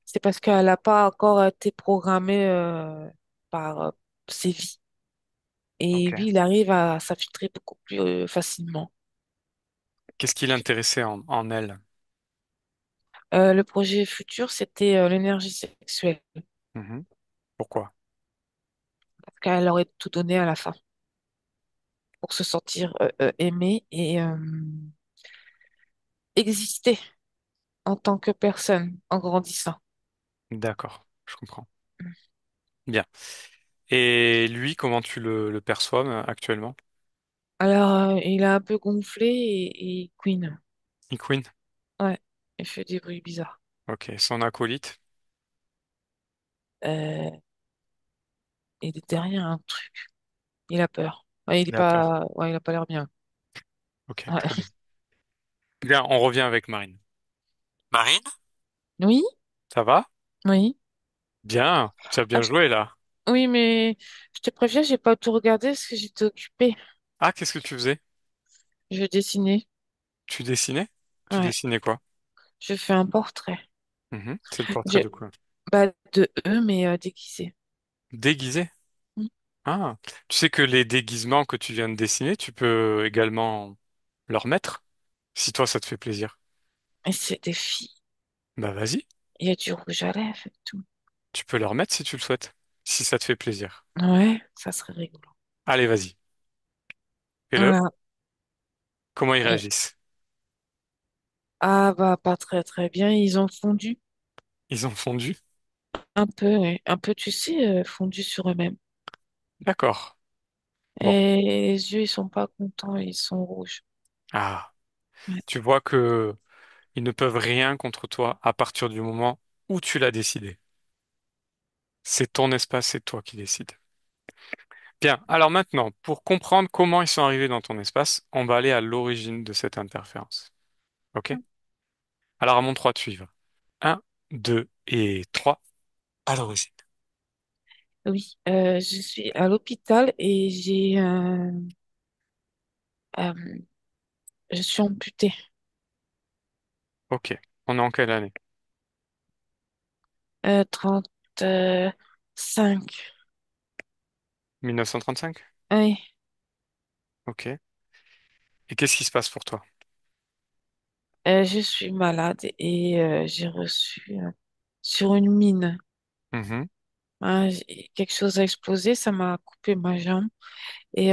C'est parce qu'elle n'a pas encore été programmée par ses vies. Et ok. lui, il arrive à s'infiltrer beaucoup plus facilement. Qu'est-ce qui l'intéressait en elle? Le projet futur, c'était l'énergie sexuelle. Mhm. Pourquoi? Parce qu'elle aurait tout donné à la fin pour se sentir aimée et exister en tant que personne en grandissant. D'accord, je comprends. Bien. Et lui, comment tu le perçois actuellement? Alors, il a un peu gonflé et Queen. Queen? Ouais, il fait des bruits bizarres. Ok. Son acolyte? Euh, il est derrière un truc. Il a peur. Ouais, il est Il a peur. pas, ouais, il a pas l'air bien. Ok, Ouais. très bien. Bien, on revient avec Marine. Marine? Oui, Ça va? oui. Bien. Tu as Ah, bien joué là. oui, mais je te préviens, j'ai pas tout regardé parce que j'étais occupée. Ah, qu'est-ce que tu faisais? Je dessinais. Tu dessinais? Tu Ouais, dessinais quoi? je fais un portrait. Mhm. C'est le portrait Je, de quoi? bah, de eux, mais déguisé. Déguisé? Mm. Ah, tu sais que les déguisements que tu viens de dessiner, tu peux également leur mettre, si toi ça te fait plaisir. Et c'est des filles. Bah vas-y, Il y a du rouge à lèvres et tout. tu peux leur mettre si tu le souhaites, si ça te fait plaisir. Ouais, ça serait rigolo. Allez, vas-y, fais-le. Voilà. Comment ils Et- réagissent? ah bah pas très très bien. Ils ont fondu Ils ont fondu? un peu, ouais. Un peu, tu sais, fondu sur eux-mêmes. D'accord. Bon. Et les yeux, ils sont pas contents, ils sont rouges. Ah, Ouais. tu vois que ils ne peuvent rien contre toi à partir du moment où tu l'as décidé. C'est ton espace, c'est toi qui décides. Bien, alors maintenant, pour comprendre comment ils sont arrivés dans ton espace, on va aller à l'origine de cette interférence. OK? Alors à mon 3 de suivre. Un, 2 et 3. À l'origine. Oui, je suis à l'hôpital et euh, je suis amputée. OK. On est en quelle année? 35. 1935? Oui, OK. Et qu'est-ce qui se passe pour toi? je suis malade et j'ai reçu sur une mine. Mhm. Quelque chose a explosé, ça m'a coupé ma jambe et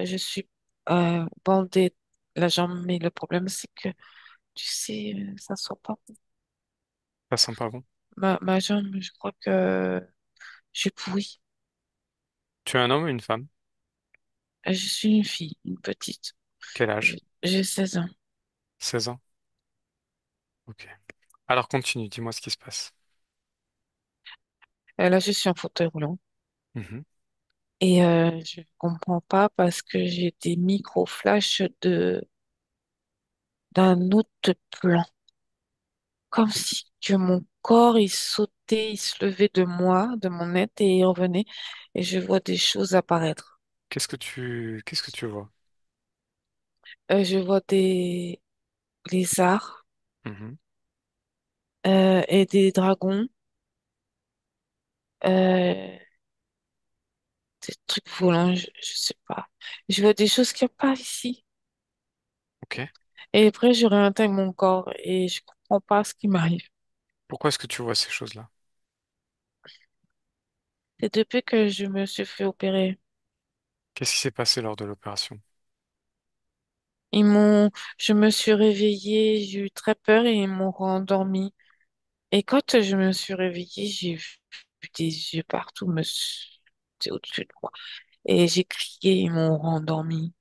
je suis bandée la jambe. Mais le problème, c'est que, tu sais, ça sort pas. Ça sent pas bon. Ma jambe, je crois que j'ai pourri. Tu es un homme ou une femme? Je suis une fille, une petite. Quel Je- âge? J'ai 16 ans. 16 ans. Ok. Alors continue, dis-moi ce qui se passe. Là, je suis en fauteuil roulant Mhm. et je comprends pas parce que j'ai des micro-flashs d'un autre plan. Comme si que mon corps, il sautait, il se levait de moi, de mon être et il revenait et je vois des choses apparaître. Qu'est-ce que tu vois? Je vois des lézards Mhm. et des dragons, euh, des trucs volants, je sais pas. Je vois des choses qu'il n'y a pas ici. Ok. Et après, je réintègre mon corps et je comprends pas ce qui m'arrive. Pourquoi est-ce que tu vois ces choses-là? C'est depuis que je me suis fait opérer. Qu'est-ce qui s'est passé lors de l'opération? Ils m'ont, je me suis réveillée, j'ai eu très peur et ils m'ont rendormie. Et quand je me suis réveillée, j'ai vu des yeux partout c'est au-dessus de moi. Et j'ai crié, ils m'ont rendormie.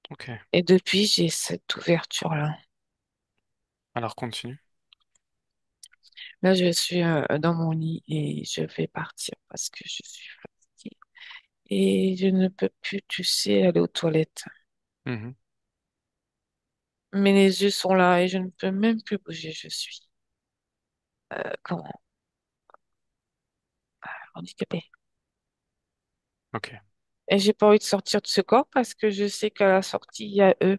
Ok. Et depuis, j'ai cette ouverture-là. Alors continue. Là, je suis dans mon lit et je vais partir parce que je suis fatiguée. Et je ne peux plus, tu sais, aller aux toilettes. Mhm. Mais les yeux sont là et je ne peux même plus bouger. Je suis, comment, handicapée. Ok. Et j'ai pas envie de sortir de ce corps parce que je sais qu'à la sortie, il y a eux.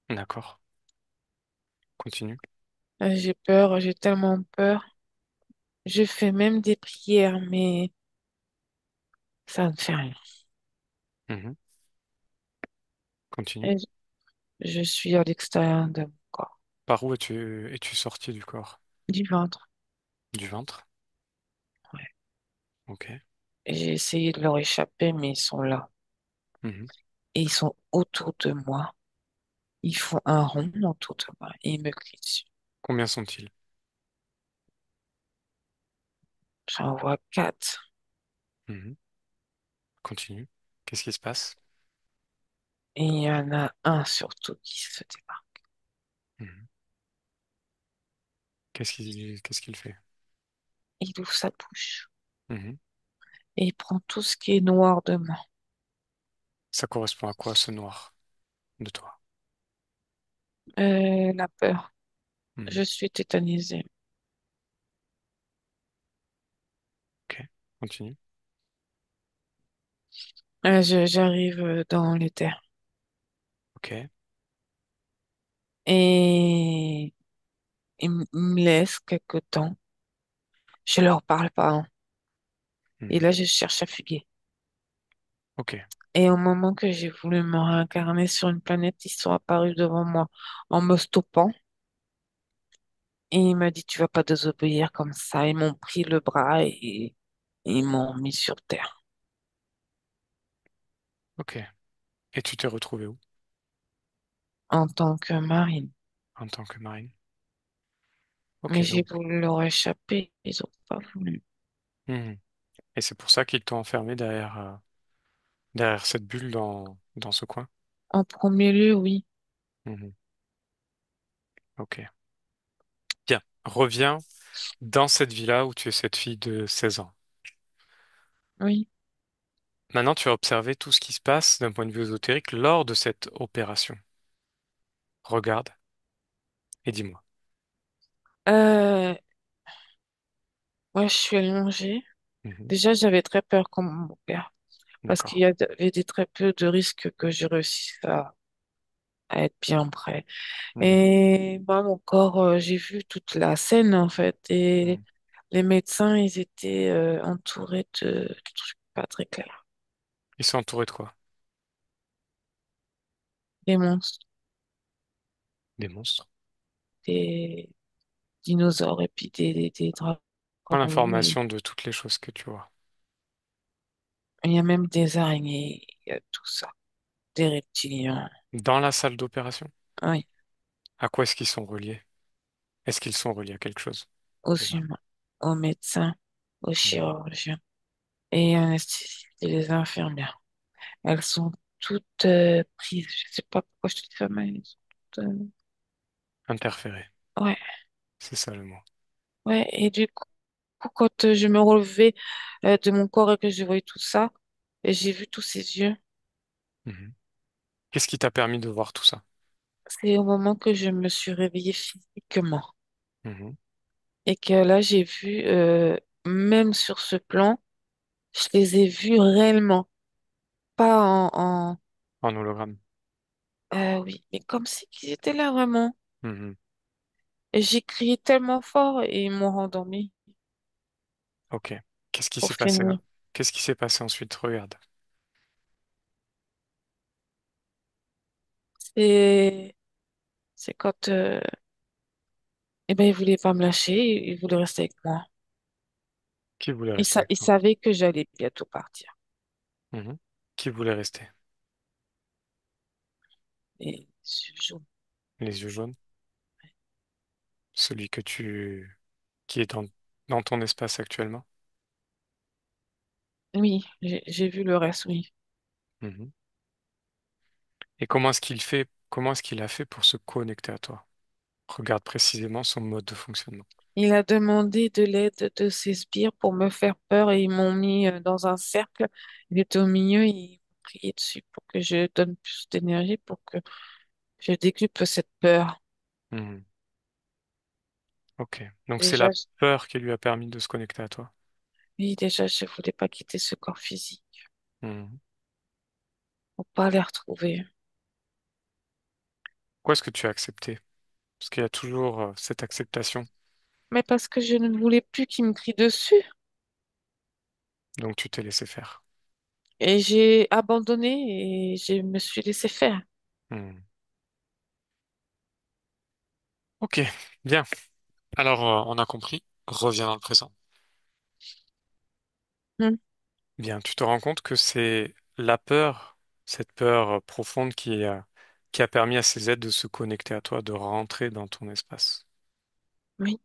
D'accord. Continue. J'ai peur, j'ai tellement peur. Je fais même des prières, mais ça ne fait rien. Mhm. Continue. Et je suis à l'extérieur de mon corps, Par où es-tu sorti du corps? du ventre. Du ventre? Ouais. Ok. Et j'ai essayé de leur échapper, mais ils sont là. Mhm. Et ils sont autour de moi. Ils font un rond autour de moi et ils me crient dessus. Combien sont-ils? J'en vois quatre. Mhm. Continue. Qu'est-ce qui se passe? Et il y en a un surtout qui se démarque. Mhm. Qu'est-ce qu'il fait? Il ouvre sa bouche Mhm. et il prend tout ce qui est noir de moi. Ça correspond à quoi ce noir de toi? La peur. Mhm. Je suis tétanisée. Ok. Continue. J'arrive dans les terres. Ok. Et me laissent quelque temps. Je leur parle pas, hein. Et Mhm. là, je cherche à fuguer. Ok. Et au moment que j'ai voulu me réincarner sur une planète, ils sont apparus devant moi en me stoppant. Et il m'a dit, tu vas pas désobéir comme ça. Ils m'ont pris le bras et ils m'ont mis sur terre Ok. Et tu t'es retrouvé où en tant que marine. en tant que marine? Mais Ok, j'ai donc. voulu leur échapper. Ils ont pas voulu. Mhm. Et c'est pour ça qu'ils t'ont enfermé derrière cette bulle dans ce coin? En premier lieu, oui. Mhm. Ok. Bien. Reviens dans cette villa où tu es cette fille de 16 ans. Oui. Maintenant, tu as observé tout ce qui se passe d'un point de vue ésotérique lors de cette opération. Regarde et dis-moi. Euh, Moi, je suis allongée. Mhm. Déjà, j'avais très peur comme mon père. Parce qu'il D'accord. y avait des très peu de risques que je réussisse à être bien prêt. Mhm. Et moi, mon corps, j'ai vu toute la scène, en fait. Et Mhm. les médecins, ils étaient entourés de trucs pas très clairs. Ils sont entourés de quoi? Des monstres, Des monstres. des dinosaures et puis des dragons. Prends Oh oui, l'information de toutes les choses que tu vois. il y a même des araignées, il y a tout ça, des reptiliens. Dans la salle d'opération, Oui, à quoi est-ce qu'ils sont reliés? Est-ce qu'ils sont reliés à quelque chose? aux Déjà. humains, aux médecins, aux Mhm. chirurgiens et anesthésistes et les infirmières. Elles sont toutes prises. Je sais pas pourquoi je te dis ça, mais elles sont toutes, Interférés, ouais, c'est ça le mot. ouais. Et du coup, quand je me relevais de mon corps et que je voyais tout ça, et j'ai vu tous ces yeux. Mhm. Qu'est-ce qui t'a permis de voir tout ça? C'est au moment que je me suis réveillée physiquement. Mhm. Et que là, j'ai vu, même sur ce plan, je les ai vus réellement. Pas En hologramme. oui, mais comme si qu'ils étaient là vraiment. Mhm. Et j'ai crié tellement fort et ils m'ont rendormi Ok. Qu'est-ce qui pour s'est passé finir. là? Qu'est-ce qui s'est passé ensuite? Regarde. Et c'est quand, eh ben, ils voulaient pas me lâcher, ils voulaient rester avec moi. Qui voulait rester avec Ils toi? savaient que j'allais bientôt partir. Mhm. Qui voulait rester? Et ce jour, Les yeux jaunes? Celui qui est dans ton espace actuellement? oui, j'ai vu le reste, oui. Mhm. Et comment est-ce qu'il a fait pour se connecter à toi? Regarde précisément son mode de fonctionnement. Il a demandé de l'aide de ses sbires pour me faire peur et ils m'ont mis dans un cercle. Il était au milieu, ils m'ont crié dessus pour que je donne plus d'énergie, pour que je décuple cette peur. Mhm. Ok. Donc c'est Déjà, la peur qui lui a permis de se connecter à toi. oui, déjà, je voulais pas quitter ce corps physique Mhm. pour pas les retrouver. Pourquoi est-ce que tu as accepté? Parce qu'il y a toujours cette acceptation. Mais parce que je ne voulais plus qu'ils me crient dessus. Donc tu t'es laissé faire. Et j'ai abandonné et je me suis laissé faire. Mhm. Ok, bien. Alors on a compris. Reviens dans le présent. Hmm. Bien, tu te rends compte que c'est la peur, cette peur profonde qui a permis à ces êtres de se connecter à toi, de rentrer dans ton espace. Oui,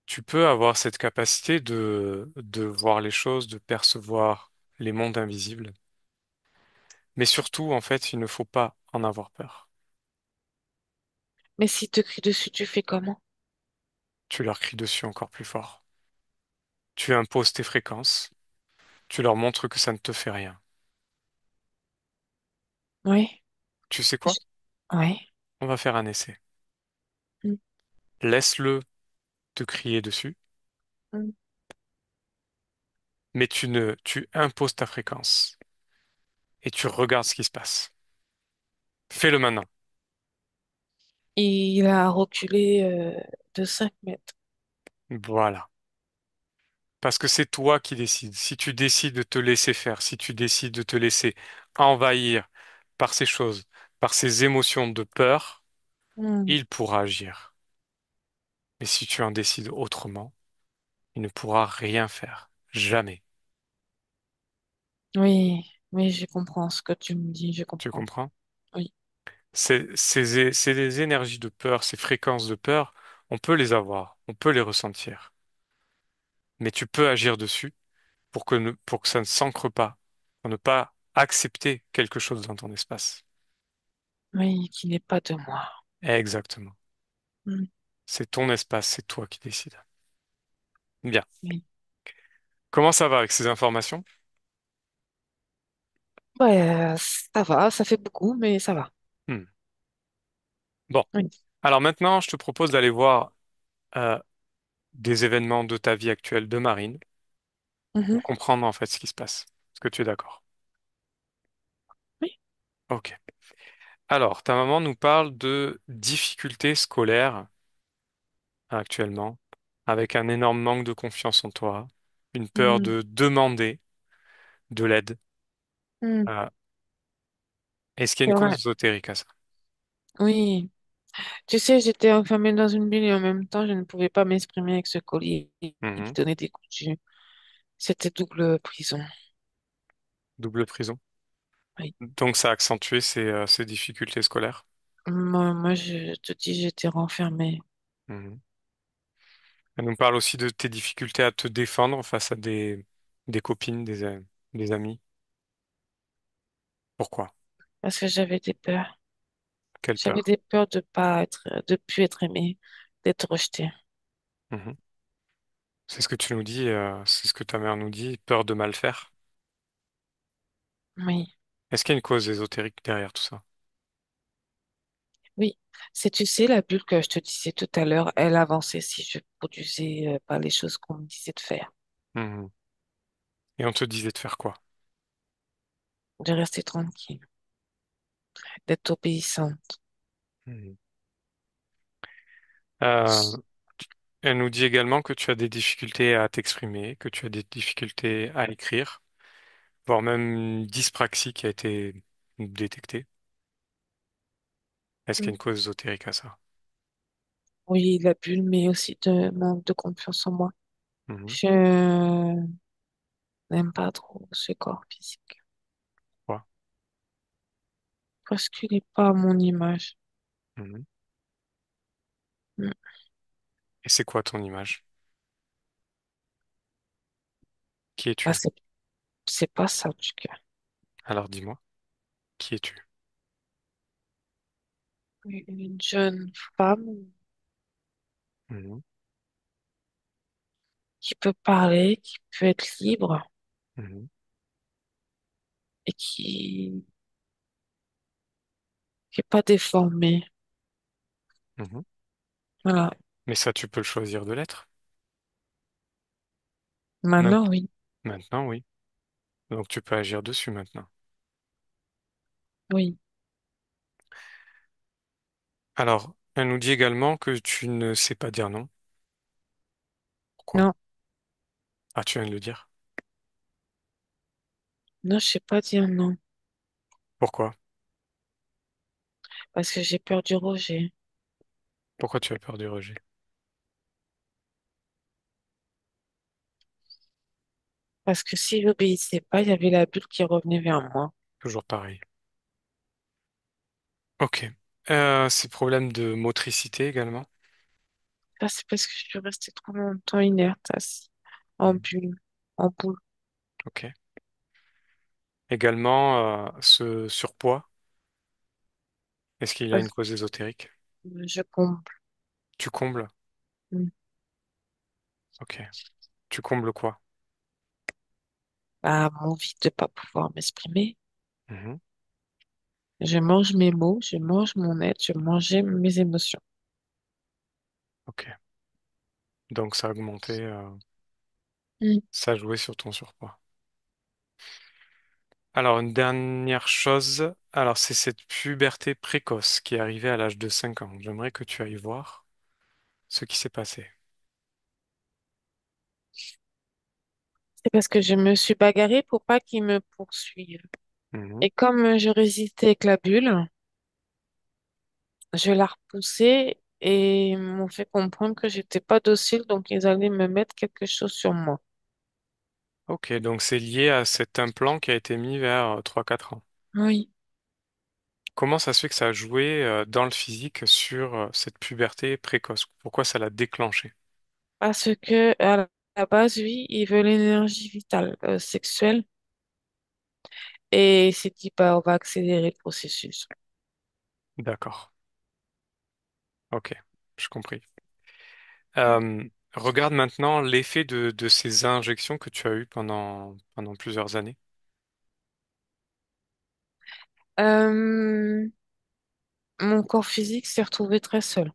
Tu peux avoir cette capacité de voir les choses, de percevoir les mondes invisibles. Mais surtout, en fait, il ne faut pas en avoir peur. mais s'ils te crient dessus, tu fais comment? Tu leur cries dessus encore plus fort. Tu imposes tes fréquences. Tu leur montres que ça ne te fait rien. Oui, Tu sais quoi? je- oui. On va faire un essai. Hmm, Laisse-le te crier dessus, hmm. mais tu imposes ta fréquence et tu regardes ce qui se passe. Fais-le maintenant. Il a reculé de 5 mètres. Voilà. Parce que c'est toi qui décides. Si tu décides de te laisser faire, si tu décides de te laisser envahir par ces choses, par ces émotions de peur, Hmm. il pourra agir. Mais si tu en décides autrement, il ne pourra rien faire. Jamais. Oui, oui, je comprends ce que tu me dis, je Tu comprends. comprends? Oui, C'est des énergies de peur, ces fréquences de peur, on peut les avoir, on peut les ressentir. Mais tu peux agir dessus pour que ça ne s'ancre pas, pour ne pas accepter quelque chose dans ton espace. oui, qui n'est pas de moi. Exactement. Hmm, C'est ton espace, c'est toi qui décides. Bien. oui. Comment ça va avec ces informations? Ouais, ça va, ça fait beaucoup, mais ça va. Hmm. Bon. Oui. Alors maintenant, je te propose d'aller voir euh, des événements de ta vie actuelle de Marine Mhm. pour comprendre en fait ce qui se passe. Est-ce que tu es d'accord? Oui. Ok. Alors, ta maman nous parle de difficultés scolaires actuellement, avec un énorme manque de confiance en toi, une peur Hmm, de demander de l'aide. hmm. Est-ce qu'il y a C'est une cause vrai. ésotérique à ça? Oui. Tu sais, j'étais enfermée dans une bulle et en même temps, je ne pouvais pas m'exprimer avec ce collier qui Mhm. donnait des coups de jus. C'était double prison. Double prison. Oui. Donc ça a accentué ces difficultés scolaires. Moi, je te dis, j'étais renfermée. Mhm. Elle nous parle aussi de tes difficultés à te défendre face à des copines, des amis. Pourquoi? Parce que j'avais des peurs. Quelle J'avais peur? des peurs de pas être, de plus être aimée, d'être rejetée. Mhm. C'est ce que tu nous dis, c'est ce que ta mère nous dit, peur de mal faire. Oui, Est-ce qu'il y a une cause ésotérique derrière tout ça? oui. C'est, tu sais, la bulle que je te disais tout à l'heure, elle avançait si je produisais pas les choses qu'on me disait de faire, Mhm. Et on te disait de faire quoi? de rester tranquille, d'être obéissante. Mhm. Euh, Elle nous dit également que tu as des difficultés à t'exprimer, que tu as des difficultés à écrire, voire même une dyspraxie qui a été détectée. Est-ce qu'il y a Mm. une cause ésotérique à ça? Oui, la bulle, mais aussi de manque de confiance en moi. Mhm. Je n'aime pas trop ce corps physique. Quoi? Parce qu'il n'est pas à mon image. Mhm. Mm. Et c'est quoi ton image? Qui Bah, es-tu? c'est pas ça, en tout cas. Alors dis-moi, qui es-tu? Une jeune femme Mhm. qui peut parler, qui peut être libre Mhm. et qui est pas déformée. Mhm. Voilà. Mais ça, tu peux le choisir de l'être. Maintenant, Mainte- oui. Maintenant, oui. Donc tu peux agir dessus maintenant. Oui. Alors, elle nous dit également que tu ne sais pas dire non. Pourquoi? Non, Ah, tu viens de le dire. non, je sais pas dire non. Pourquoi? Parce que j'ai peur du rejet. Pourquoi tu as peur du rejet? Parce que si j'obéissais pas, il y avait la bulle qui revenait vers moi. Toujours pareil. Ok. Ces problèmes de motricité également. Ça, c'est parce que je suis restée trop longtemps inerte, assise, en Mhm. bulle, en boule. Ok. Également, ce surpoids. Est-ce qu'il y a une Parce cause ésotérique? que je comble. Tu combles? Ok. Tu combles quoi? Bah, mon vide de pas pouvoir m'exprimer. Mhm. Je mange mes mots, je mange mon être, je mangeais mes émotions. Ok. Donc ça a augmenté, Mm. ça a joué sur ton surpoids. Alors, une dernière chose. Alors, c'est cette puberté précoce qui est arrivée à l'âge de 5 ans. J'aimerais que tu ailles voir ce qui s'est passé. C'est parce que je me suis bagarrée pour pas qu'ils me poursuivent. Mhm. Et comme je résistais avec la bulle, je la repoussais et ils m'ont fait comprendre que j'étais pas docile, donc ils allaient me mettre quelque chose sur moi. Ok, donc c'est lié à cet implant qui a été mis vers 3-4 ans. Oui, Comment ça se fait que ça a joué dans le physique sur cette puberté précoce? Pourquoi ça l'a déclenché? parce que à la base, oui, ils veulent l'énergie vitale, sexuelle, et il s'est dit, bah, on va accélérer le processus. D'accord. Ok, je compris. Euh, Regarde maintenant l'effet de ces injections que tu as eues pendant plusieurs années. Euh, Mon corps physique s'est retrouvé très seul,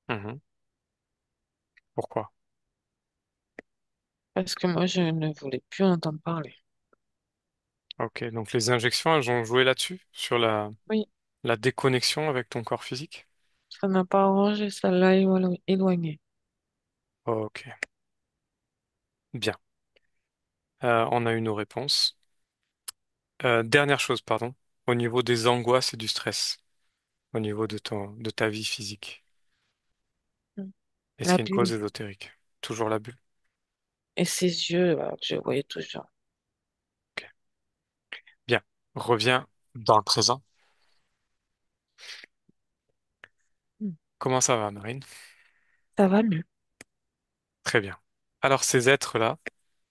Mhm. Pourquoi? parce que moi, je ne voulais plus en entendre parler. Ok, donc les injections, elles ont joué là-dessus, sur Oui, la déconnexion avec ton corps physique? ça n'a pas arrangé, ça l'a éloigné. Ok, bien. On a eu nos réponses. Dernière chose, pardon, au niveau des angoisses et du stress. au niveau de ta vie physique? Mm. Est-ce La qu'il y a une cause bulle. ésotérique? Toujours la bulle. Et ses yeux, là, je voyais toujours. Ok. Bien. Reviens dans le présent. Mm. Comment ça va, Marine? Ça va mieux. Très bien. Alors, ces êtres-là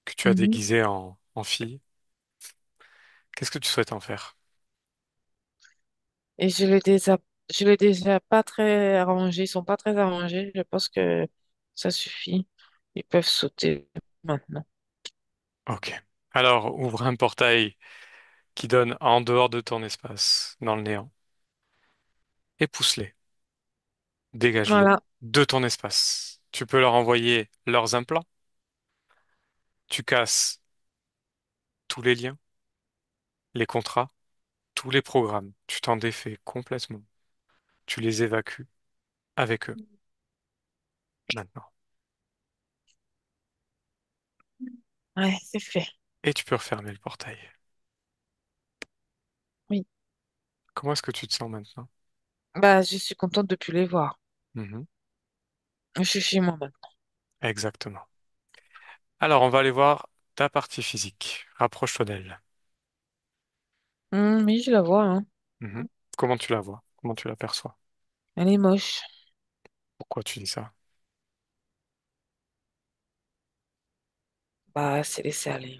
que tu as Mhm. déguisés en fille, qu'est-ce que tu souhaites en faire? Et je l'ai déjà pas très arrangé. Ils sont pas très arrangés. Je pense que ça suffit. Ils peuvent sauter maintenant. Ok. Alors, ouvre un portail qui donne en dehors de ton espace, dans le néant, et pousse-les. Dégage-les Voilà. de ton espace. Tu peux leur envoyer leurs implants. Tu casses tous les liens, les contrats, tous les programmes. Tu t'en défais complètement. Tu les évacues avec eux maintenant. Ouais, c'est fait. Et tu peux refermer le portail. Oui. Comment est-ce que tu te sens maintenant? Bah, je suis contente de plus les voir. Mhm. Je suis chez moi maintenant. Exactement. Alors, on va aller voir ta partie physique. Rapproche-toi d'elle. Oui, je la vois, hein. Mhm. Comment tu la vois? Comment tu la perçois? Elle est moche. Pourquoi tu dis ça? Bah, c'est laissé aller.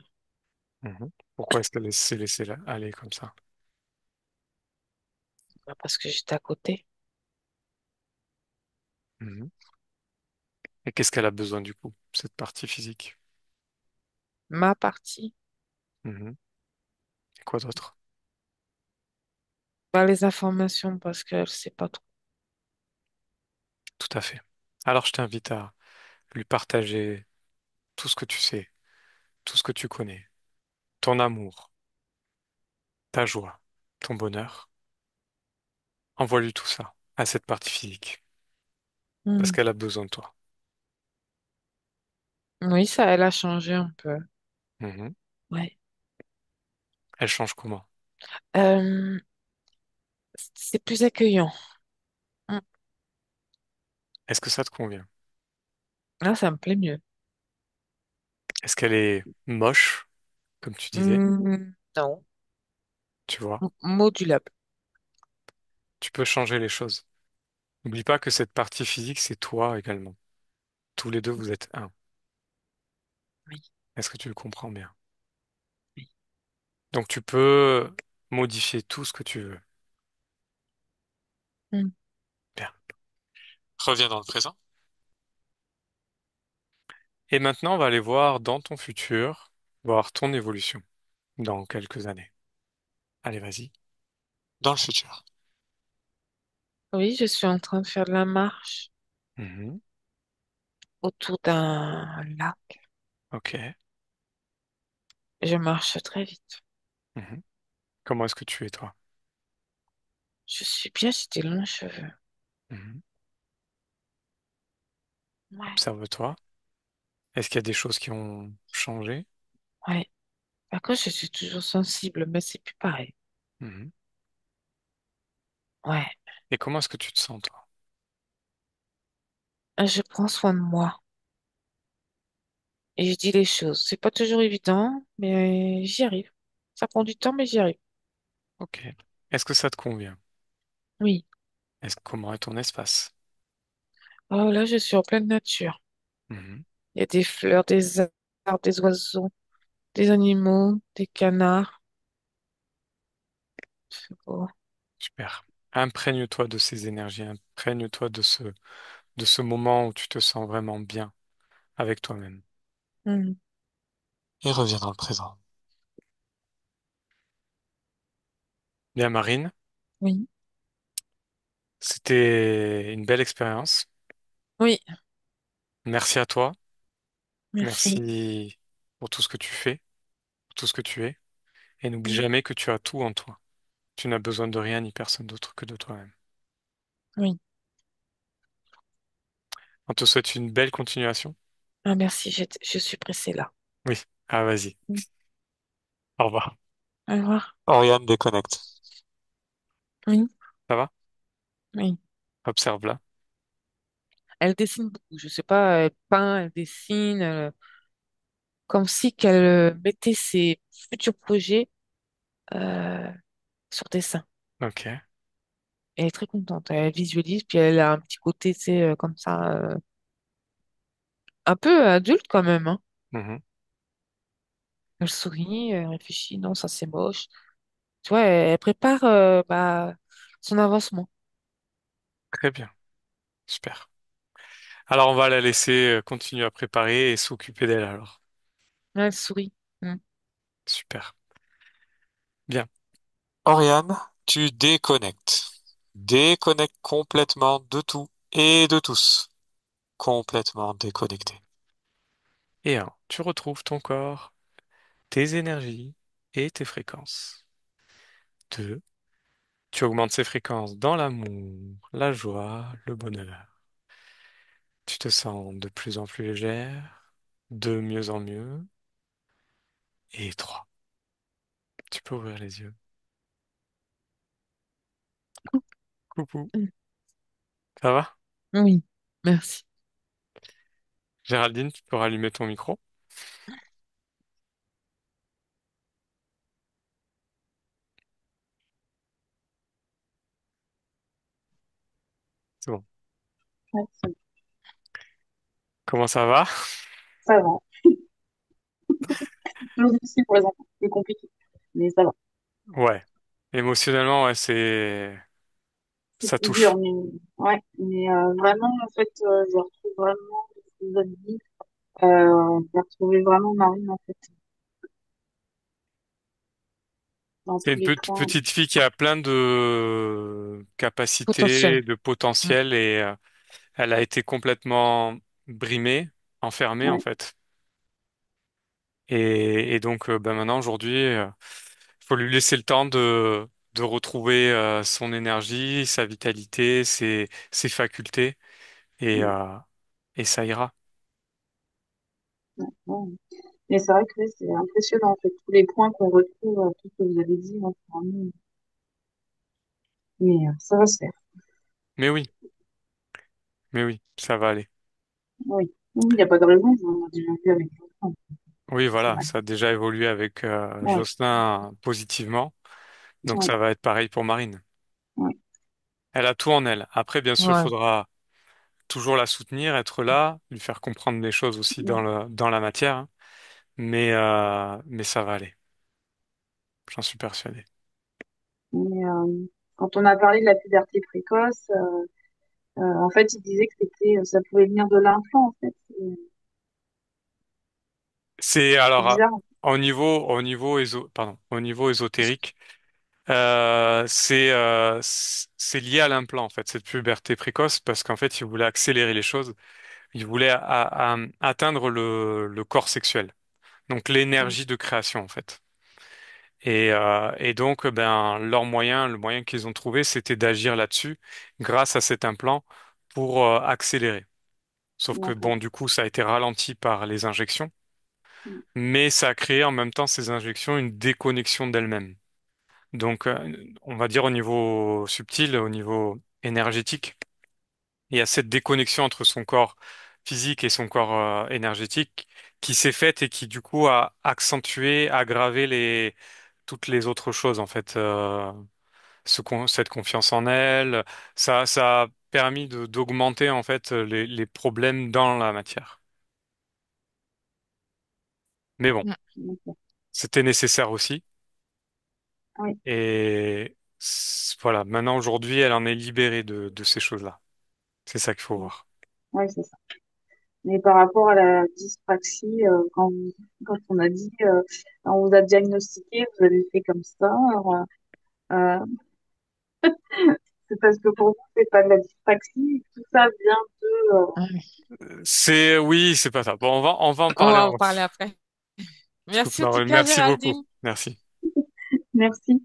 Mhm. Pourquoi est-ce qu'elle s'est laissée aller comme ça? Bah, parce que j'étais à côté. Mhm. Et qu'est-ce qu'elle a besoin du coup, cette partie physique? Ma partie. Mhm. Et quoi d'autre? Pas les informations parce qu'elle sait pas trop. Tout à fait. Alors, je t'invite à lui partager tout ce que tu sais, tout ce que tu connais, ton amour, ta joie, ton bonheur. Envoie-lui tout ça à cette partie physique, parce Hmm. qu'elle a besoin de toi. Oui, ça, elle a changé un peu. Mhm. Ouais. Elle change comment? Euh, c'est plus accueillant. Hmm. Est-ce que ça te convient? Là, ça me plaît mieux. Est-ce qu'elle est moche, comme tu disais? Non. Tu vois, Modulable. tu peux changer les choses. N'oublie pas que cette partie physique, c'est toi également. Tous les deux, vous êtes un. Oui, Est-ce que tu le comprends bien? oui. Donc tu peux modifier tout ce que tu veux. Hmm. Bien. Reviens dans le présent. Et maintenant, on va aller voir dans ton futur, voir ton évolution dans quelques années. Allez, vas-y. Dans le futur. Oui, je suis en train de faire de la marche Mhm. autour d'un lac. Ok. Je marche très vite. Mhm. Comment est-ce que tu es, toi? Je suis bien, j'ai des longs cheveux. Mhm. Ouais, Observe-toi. Est-ce qu'il y a des choses qui ont changé? ouais. Par contre, je suis toujours sensible, mais c'est plus pareil. Mhm. Ouais. Et comment est-ce que tu te sens, toi? Je prends soin de moi et je dis les choses. C'est pas toujours évident, mais j'y arrive. Ça prend du temps, mais j'y arrive. Ok. Est-ce que ça te convient? Oui. Comment est ton espace? Oh là, je suis en pleine nature. Mhm. Il y a des fleurs, des arbres, des oiseaux, des animaux, des canards. C'est beau. Super. Imprègne-toi de ces énergies, imprègne-toi de ce moment où tu te sens vraiment bien avec toi-même. Hmm. Et reviens dans le présent. Bien, Marine, Oui, c'était une belle expérience. oui, Merci à toi. merci. Merci pour tout ce que tu fais, pour tout ce que tu es. Et n'oublie Hmm. jamais que tu as tout en toi. Tu n'as besoin de rien ni personne d'autre que de toi-même. Oui. On te souhaite une belle continuation. Ah, merci, je suis pressée là. Oui. Ah, vas-y. Hmm. Au revoir. Au revoir. Oriane déconnecte. Oui. Ça va? Oui. Observe-la. Elle dessine beaucoup. Je sais pas, elle peint, elle dessine, comme si qu'elle mettait ses futurs projets euh, sur dessin. Ok. Elle est très contente. Elle visualise, puis elle a un petit côté, tu sais, comme ça, un peu adulte quand même, hein. Mhm. Elle sourit, elle réfléchit, non, ça c'est moche. Tu vois, elle prépare bah, son avancement. Très bien. Super. Alors, on va la laisser continuer à préparer et s'occuper d'elle alors. Elle sourit. Mm. Super. Bien. Oriane, tu déconnectes. Déconnecte complètement de tout et de tous. Complètement déconnecté. Et un, tu retrouves ton corps, tes énergies et tes fréquences. Deux, tu augmentes ces fréquences dans l'amour, la joie, le bonheur. Tu te sens de plus en plus légère, de mieux en mieux. Et trois, tu peux ouvrir les yeux. Coucou, Mm. ça va? Oui, merci. Géraldine, tu peux rallumer ton micro? C'est bon. Ouais, Comment ça va? ça va. Toujours difficile pour les enfants, c'est compliqué, mais ça va. Ouais. Émotionnellement, ouais, C'est ça plus dur, touche. mais ouais, mais vraiment, en fait, je retrouve vraiment ce que vous avez dit. J'ai retrouvé vraiment Marine, en fait, dans C'est tous une les points. petite fille qui a plein de Potentiel. capacités, de Mm. potentiel et elle a été complètement brimée, enfermée en Ouais, fait. Et donc ben maintenant aujourd'hui, il faut lui laisser le temps de retrouver son énergie, sa vitalité, ses facultés et, ouais, euh, et ça ira. ouais. Mais c'est vrai que ouais, c'est impressionnant, en fait, tous les points qu'on retrouve, tout ce que vous avez dit, hein, c'est vraiment... Mais ça va se faire, Mais oui, mais oui, ça va aller. oui. Oui, il n'y a pas de raison, on a déjà vu avec les enfants, Oui, c'est voilà, vrai. ça a déjà évolué avec Ouais, Jocelyn positivement, donc ouais, ça va être pareil pour Marine. ouais, Elle a tout en elle. Après, bien sûr, il Ouais. faudra toujours la soutenir, être là, lui faire comprendre des choses aussi ouais. dans la matière, hein. Mais ça va aller. J'en suis persuadé. Mais quand on a parlé de la puberté précoce, en fait, il disait que c'était, ça pouvait venir de l'enfant, en fait. C'est C'est alors bizarre. au niveau ésotérique, c'est lié à l'implant en fait, cette puberté précoce, parce qu'en fait, il voulait accélérer les choses. Il voulait atteindre le corps sexuel, donc Mm, l'énergie de création en fait. Et donc, ben, leur moyen, le moyen qu'ils ont trouvé, c'était d'agir là-dessus grâce à cet implant pour accélérer. Sauf que d'accord. bon, du coup, ça a été ralenti par les injections, Mm, mais ça a créé en même temps ces injections une déconnexion d'elles-mêmes. Donc, on va dire au niveau subtil, au niveau énergétique, il y a cette déconnexion entre son corps physique et son corps énergétique qui s'est faite et qui du coup a accentué, aggravé toutes les autres choses en fait. Cette confiance en elle, ça a permis d'augmenter en fait les problèmes dans la matière. Mais bon, d'accord. c'était nécessaire aussi. Oui, Et voilà, maintenant aujourd'hui, elle en est libérée de ces choses-là. C'est ça qu'il faut oui, voir. ouais, c'est ça. Mais par rapport à la dyspraxie, quand on a dit, on vous a diagnostiqué, vous avez fait comme ça, alors, euh, c'est parce que pour vous, c'est pas de la dyspraxie, tout ça vient de... Ouais. Oui, c'est pas ça. Bon, on va en On parler va en en parler off. après. Je coupe Merci en la tout parole. cas, Merci beaucoup. Géraldine. Merci. Merci.